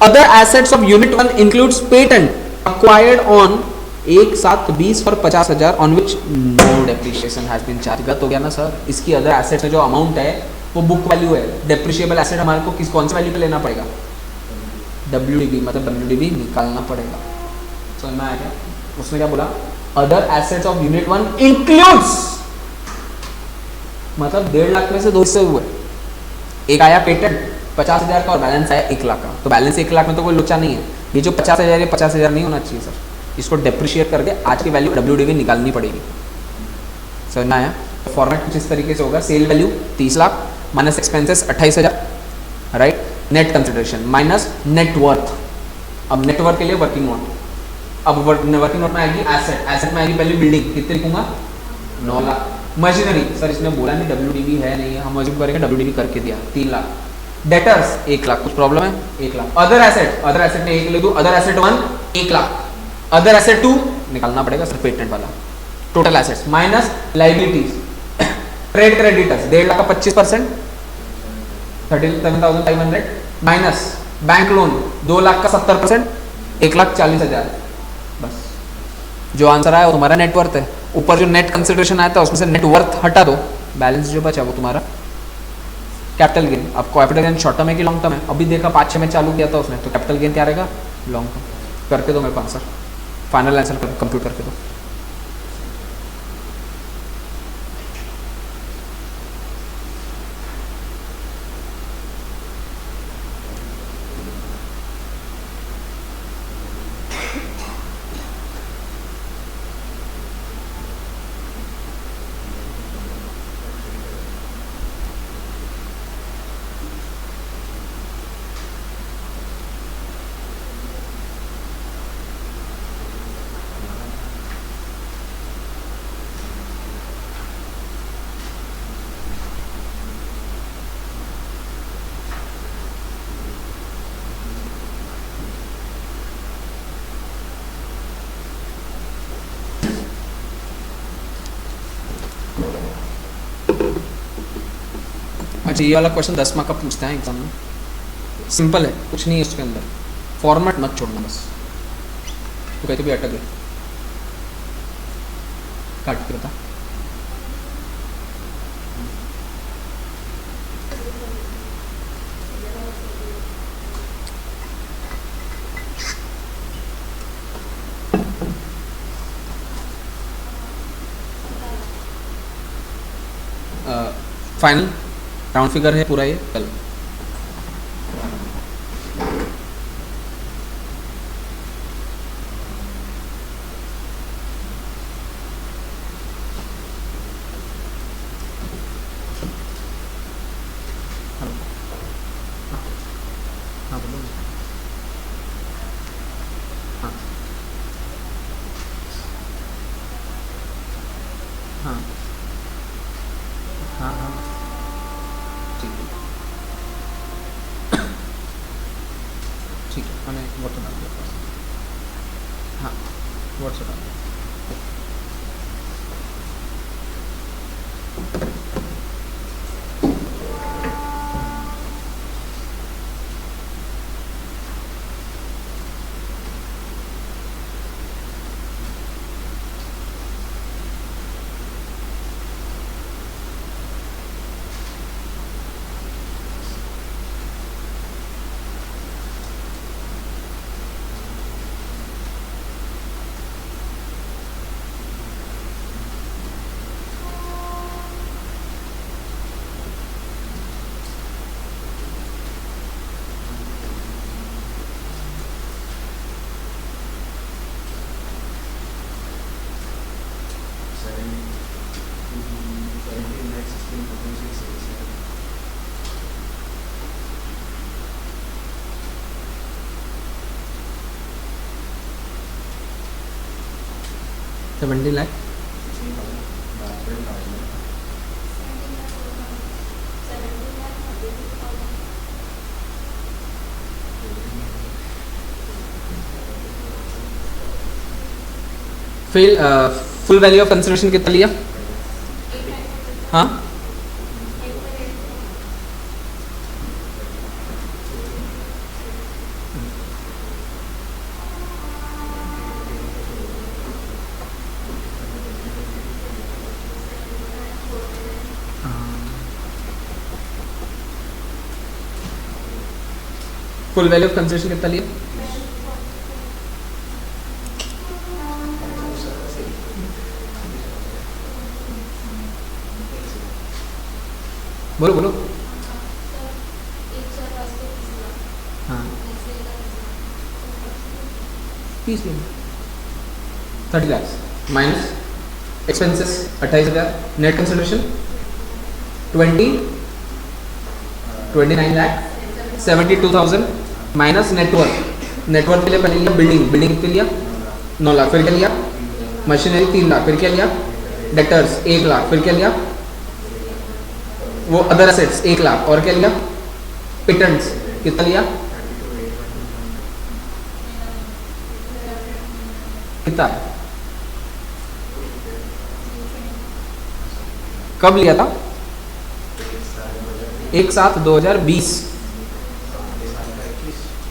Other assets of unit 1 includes patent acquired on 1/7/20 for 50,000 on which no depreciation has been charge. गलत हो गया ना सर, इसकी अदर एसेट में जो अमाउंट है वो बुक वैल्यू है, डेप्रिशिएबल एसेट हमारे को कौन से वैल्यू पे लेना पड़ेगा? WDV, मतलब WDV निकालना पड़ेगा। समझ में आया क्या? उसने क्या बोला? Other assets of unit 1 includes, मतलब 1.5 लाख में से 2 हिस्से हुए, एक आया पेटेंट 50,000 का और बैलेंस आया 1 लाख का, तो बैलेंस 1 लाख में तो कोई लोचा नहीं है, ये जो 50,000 है 50,000 नहीं होना चाहिए सर, इसको डेप्रिशिएट करके आज की वैल्यू WDV निकालनी पड़ेगी। समझ में आया? फॉर्मेट कुछ इस तरीके से होगा, sale value 30 lakh minus expenses 28,000, right, net consideration minus net worth. अब नेट वर्थ के लिए वर्किंग नोट, अब वर्किंग नोट में आएगी एसेट में आएगी वैल्यू बिल्डिंग, कितने लिखूंगा? 9 लाख। मशीनरी, सर इसने बोला नहीं WDV है नहीं, हम अज्यूम करेंगे WDV करके दिया 3 लाख। डेटर्स 1 लाख, कुछ प्रॉब्लम है? 1 लाख। अदर एसेट में 1 ले दूं, other asset 1 1 lakh, other asset 2 निकालना पड़ेगा सर पेटेंट वाला। Total assets minus liabilities, trade creditors 1.5 lakh का 25% 37,500 माइनस बैंक लोन 2 लाख का 70% 1,40,000। बस जो आंसर आया वो तुम्हारा नेटवर्थ है। ऊपर जो नेट कंसिडरेशन आया था उसमें से नेटवर्थ हटा दो, बैलेंस जो बचा वो तुम्हारा कैपिटल गेन। अब कैपिटल गेन शॉर्ट टर्म है कि लॉन्ग टर्म है? अभी देखा 5-6 में चालू किया था उसने, तो कैपिटल गेन क्या रहेगा? Long term. करके दो मेरे को आंसर, फाइनल आंसर कंप्यूट करके दो। अच्छा, ये वाला क्वेश्चन 10 मार्क का पूछते हैं एग्जाम में, सिंपल है, कुछ नहीं है उसके अंदर, फॉर्मेट मत छोड़ना बस। तो कहते भी अटक गए, काट के बता। फाइनल राउंड फिगर है पूरा ये कल। हाँ बोलो। हाँ हाँ हाँ हाँ ठीक है ठीक है, मैंने व्हाट्सएप डाल दिया पास। हाँ व्हाट्सएप डाल दिया। $70 लाख फिर फुल वैल्यू ऑफ कंसिडरेशन कितना लिया? हाँ फुल वैल्यू ऑफ कंसिडरेशन कितना लिया? बोलो बोलो। हाँ 30 30 lakh minus expenses 28,000, net consideration 29 lakh 72,000 minus network. Network के लिए पहले लिया बिल्डिंग कितने लिया? 9 लाख। फिर क्या लिया? मशीनरी 3 लाख। फिर क्या लिया? डेटर्स 1 लाख। फिर क्या लिया? वो अदर असेट्स 1 लाख। और क्या लिया? पेटेंट्स कितना लिया? कितना? कब लिया था? एक साथ 2020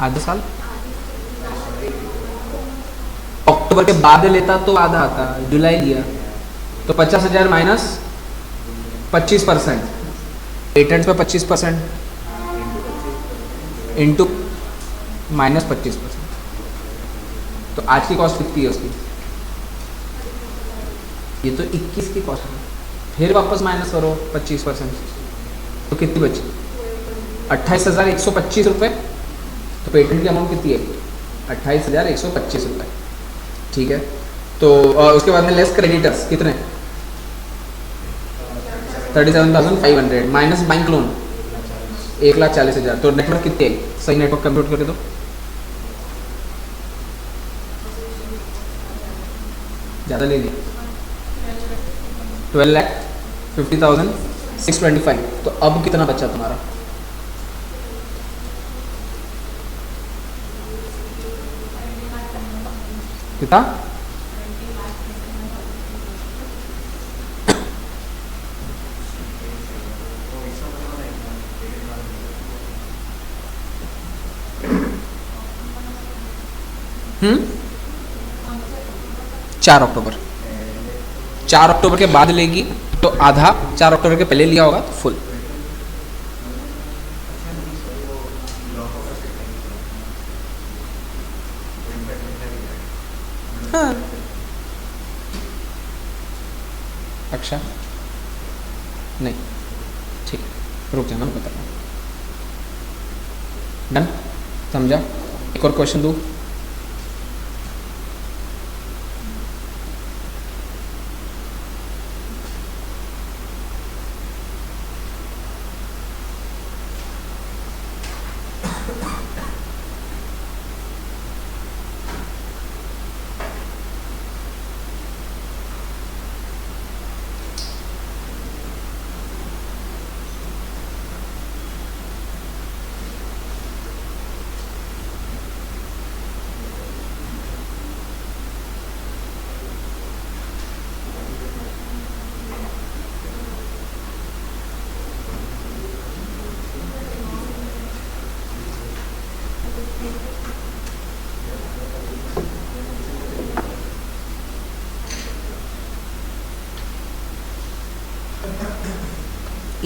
आधा साल। अक्टूबर के बाद लेता तो आधा आता, जुलाई लिया तो 50,000 माइनस 25%, पेटेंट्स पे 25% इंटू माइनस 25%। तो आज की कॉस्ट कितनी है उसकी? ये तो 21 की कॉस्ट है। फिर वापस माइनस करो 25%, तो कितनी बची? 28,125 रुपये। तो पेटेंट की अमाउंट कितनी है? 28,125 रुपये। ठीक है, तो उसके बाद में लेस क्रेडिटर्स कितने? 37,500 माइनस बैंक लोन 1,40,000। तो नेटवर्क कितने है? सही नेटवर्क कंप्यूट कर दो। ज़्यादा ले लिया 12,50,625। तो अब कितना बचा तुम्हारा? कितना? 4 अक्टूबर। 4 अक्टूबर के बाद लेगी तो आधा, 4 अक्टूबर के पहले लिया होगा तो फुल। हाँ। अच्छा नहीं, ठीक है, रुक जाना, बता रहा हूँ। डन, समझा? एक और क्वेश्चन दूँ?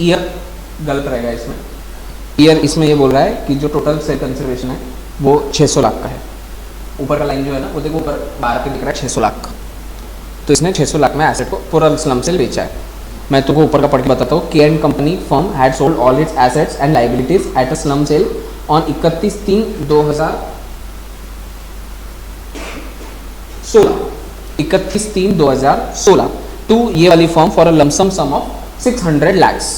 ईयर गलत रहेगा इसमें। ईयर इसमें ये बोल रहा है कि जो टोटल शेयर कंसिडरेशन है वो 600 लाख का है। ऊपर का लाइन जो है ना, वो देखो ऊपर 12 पे दिख रहा है 600 लाख का, तो इसने 600 लाख में एसेट को पूरा स्लम सेल बेचा है। मैं तुमको ऊपर का पढ़ के बताता हूँ। K and company firm had sold all its assets and liabilities at a slump sale on 31/3/2016 to ये वाली firm for a lump sum sum of 600 lakhs.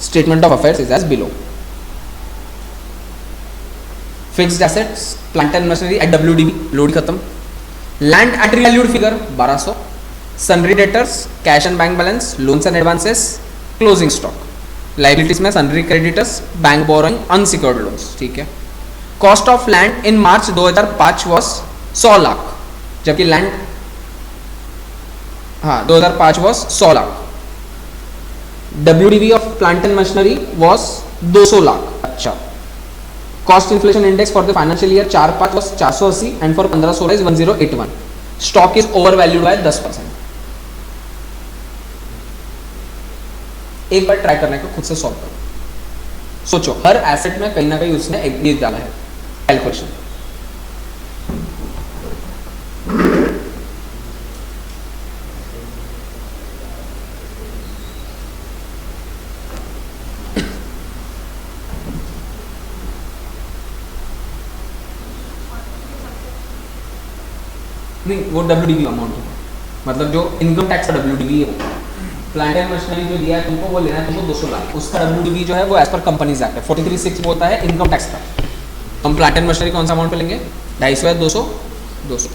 Statement of affairs is as below. Fixed assets, plant and machinery at WDV, load खत्म. Land at revalued figure 1200. Sundry debtors, cash and bank balance, loans and advances, closing stock. Liabilities में sundry creditors, bank borrowing, unsecured loans. ठीक है. Cost of land in March 2005 was 100 lakh, जबकि land 2005 was 100 lakh. WDV of plant and machinery was 200 lakh. अच्छा. Cost inflation index for the financial year 4/5 was 480 and for 15/16 is 1081. Stock is overvalued by 10%. एक बार try करने को खुद से solve करो। सोचो हर asset में कहीं ना कहीं उसने एक ये डाला है कैलकुलेशन। नहीं, वो WDV अमाउंट है, मतलब जो इनकम टैक्स का WDV है। प्लांट एंड मशीनरी जो दिया है तुमको, वो लेना है तुमको 200 लाख, उसका WDV जो है वो एज पर कंपनीज एक्ट है 43(6) बोलता है इनकम टैक्स का। हम प्लांट एंड मशीनरी कौन सा अमाउंट पे लेंगे? 250 है, 200 200।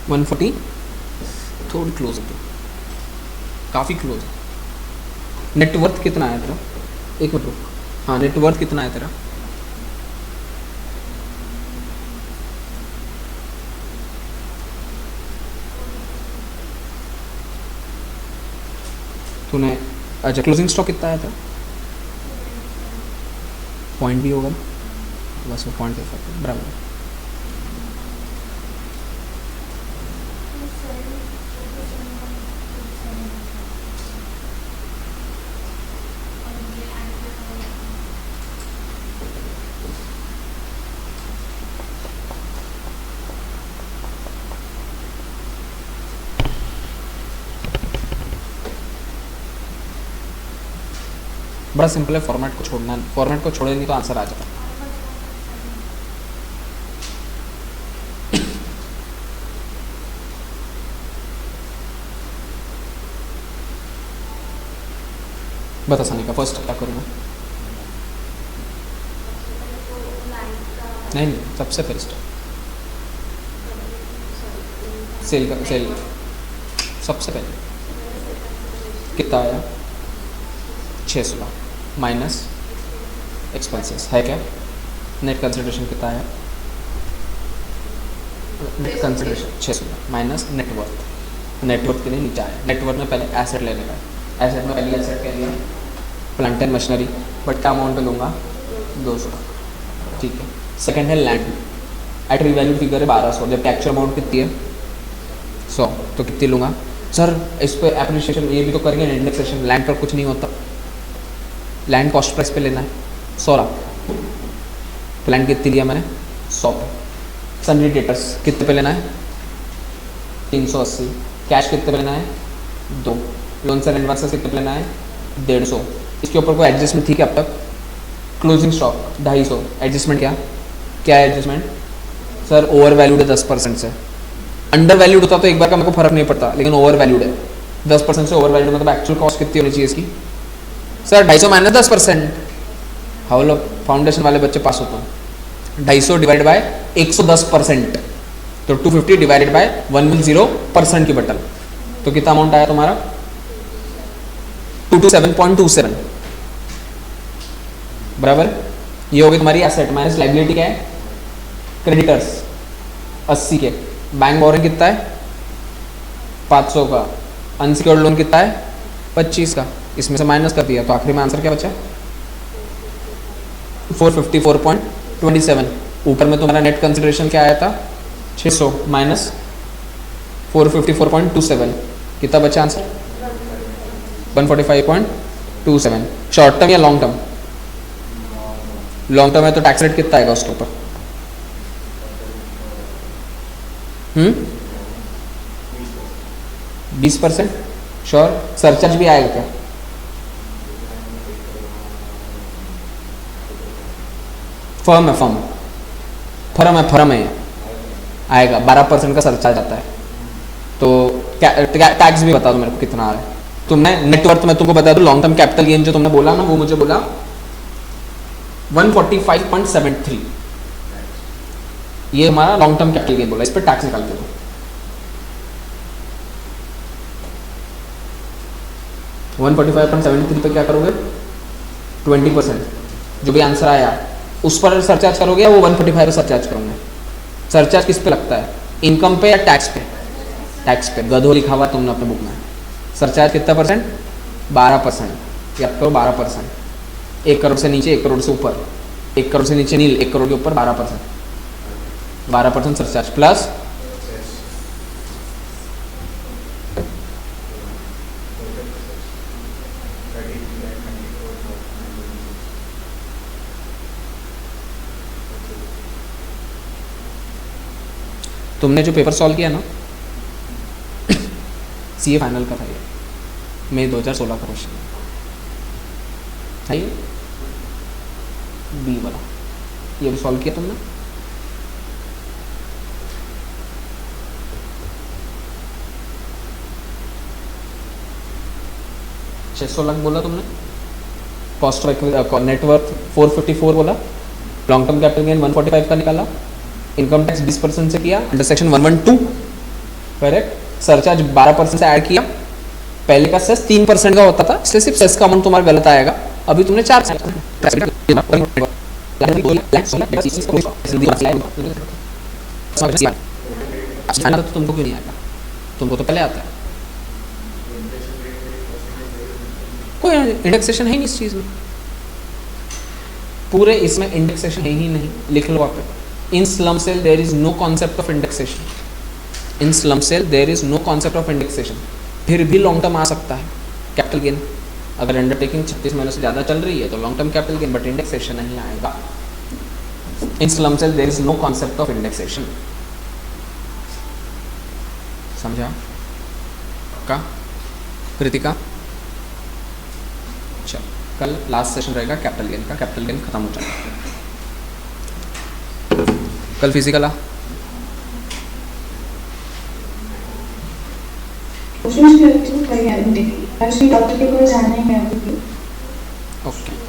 140 थोड़ी क्लोज है, काफ़ी क्लोज है। नेटवर्थ कितना है तेरा? एक मिनट रुक। हाँ, नेटवर्थ कितना है तेरा? तूने अच्छा क्लोजिंग स्टॉक कितना आया था? पॉइंट भी होगा बस, वो पॉइंट दे सकते बराबर। बड़ा सिंपल है, फॉर्मेट को छोड़ना, फॉर्मेट को छोड़े नहीं तो आंसर आ जाता। बता सानिका, फर्स्ट क्या करूँगा? नहीं नहीं, सबसे फर्स्ट सेल का, सेल सबसे पहले कितना आया? 616 माइनस एक्सपेंसेस है क्या? नेट कंसिडरेशन कितना आया? Net consideration 616 minus net worth. Net worth के लिए नीचे आया। नेटवर्थ में पहले एसेट लेने का है। एसेट में पहले एसेट क्या लिया? प्लांट एंड मशीनरी, बट क्या अमाउंट पे लूँगा? 200। ठीक है। सेकंड है लैंड, एट रिवैल्यूड फिगर है 1200, जबकि एक्चुअल अमाउंट कितनी है? 100। तो कितनी लूँगा? सर इस पर एप्रिसिएशन ये भी तो करेंगे इंडेक्सेशन, लैंड पर कुछ नहीं होता। लैंड कॉस्ट प्राइस पे लेना है 100 लाख। लैंड कितनी लिया मैंने? 100 पे। सन्ड्री डेटर्स कितने पे लेना है? 380। कैश कितने पे लेना है? 2। लोन्स एंड एडवांसेस कितने पे लेना है? 150। इसके ऊपर कोई एडजस्टमेंट थी क्या अब तक? Closing stock 250। एडजस्टमेंट क्या है एडजस्टमेंट? सर ओवर वैल्यूड है 10% से। अंडर वैल्यूड होता तो एक बार का मेरे को फर्क नहीं पड़ता, लेकिन ओवर वैल्यूड है 10% से। ओवर वैल्यूड मतलब एक्चुअल कॉस्ट कितनी होनी चाहिए इसकी? Sir 250 minus 10%। हाउ लोग फाउंडेशन वाले बच्चे पास होते हैं। 250 डिवाइड बाय 110%, तो 250 डिवाइडेड बाय 110% की बटल, तो कितना अमाउंट आया तुम्हारा? 227.27 बराबर। ये होगी तुम्हारी एसेट माइनस लाइबिलिटी। क्या है? क्रेडिटर्स 80 के। बैंक बोरिंग कितना है? 500 का। अनसिक्योर्ड लोन कितना है? 25 का। इसमें से माइनस कर दिया तो आखिरी में आंसर क्या बचा? 454.27। ऊपर में तुम्हारा नेट कंसिडरेशन क्या आया था? 600 माइनस 454.27, कितना बचा आंसर? 145.27। शॉर्ट टर्म या लॉन्ग टर्म? लॉन्ग टर्म है तो टैक्स रेट कितना आएगा उसके ऊपर? 20%। श्योर? सरचार्ज भी आएगा क्या? फर्म है आएगा। 12% का सरचार्ज आता है। तो टैक्स भी बता दो मेरे को कितना आ रहा है। तुमने नेटवर्थ में तुमको बता दो, लॉन्ग टर्म कैपिटल गेन जो तुमने बोला ना, वो मुझे बोला 145.73। ये हमारा लॉन्ग टर्म कैपिटल गेन बोला। इस पर टैक्स निकाल के दो। तो 145.73 पे क्या करोगे? 20% जो भी आंसर आया उस पर सरचार्ज करोगे, या वो 145 पर सरचार्ज करोगे? सरचार्ज किस पे लगता है? इनकम पे या टैक्स पे? टैक्स पे। गधो लिखा हुआ तुमने अपने बुक में। सरचार्ज कितना परसेंट? 12%। याद करो 12%। 1 करोड़ से नीचे, 1 करोड़ से ऊपर, 1 करोड़ से नीचे नील, 1 करोड़ के ऊपर 12%। 12% सरचार्ज प्लस तुमने जो पेपर सॉल्व किया ना सीए फाइनल का था ये, मई 2016 का क्वेश्चन है ये बी वाला। ये भी सॉल्व किया तुमने? $600 लाख बोला तुमने। कॉस्ट ऑफ नेटवर्थ 454 बोला। लॉन्ग टर्म कैपिटल गेन 145 का निकाला। इनकम टैक्स 20% से किया अंडर सेक्शन 112, करेक्ट। सरचार्ज 12% से ऐड किया। पहले का सेस 3% का होता था, इसलिए सिर्फ सेस का अमाउंट तुम्हारा गलत आएगा। अभी तुमने 4 तो तुमको क्यों नहीं आएगा? तुमको तो पहले आता है। कोई इंडेक्सेशन है ही नहीं इस चीज में। पूरे इसमें इंडेक्सेशन है ही नहीं। लिख लो आप। In slum cell there is no concept of indexation. In slum cell there is no concept of indexation. फिर भी लॉन्ग टर्म आ सकता है कैपिटल गेन। अगर अंडरटेकिंग 36 महीनों से ज़्यादा चल रही है तो long term capital gain, but indexation नहीं आएगा। In slump sale there is no concept of indexation. समझा? का कृतिका? चल कल लास्ट सेशन रहेगा कैपिटल गेन का। कैपिटल गेन खत्म हो जाएगा। कल फिजिकल आ कोशिश करती हूँ डॉक्टर के पास जाने में अभी ओके।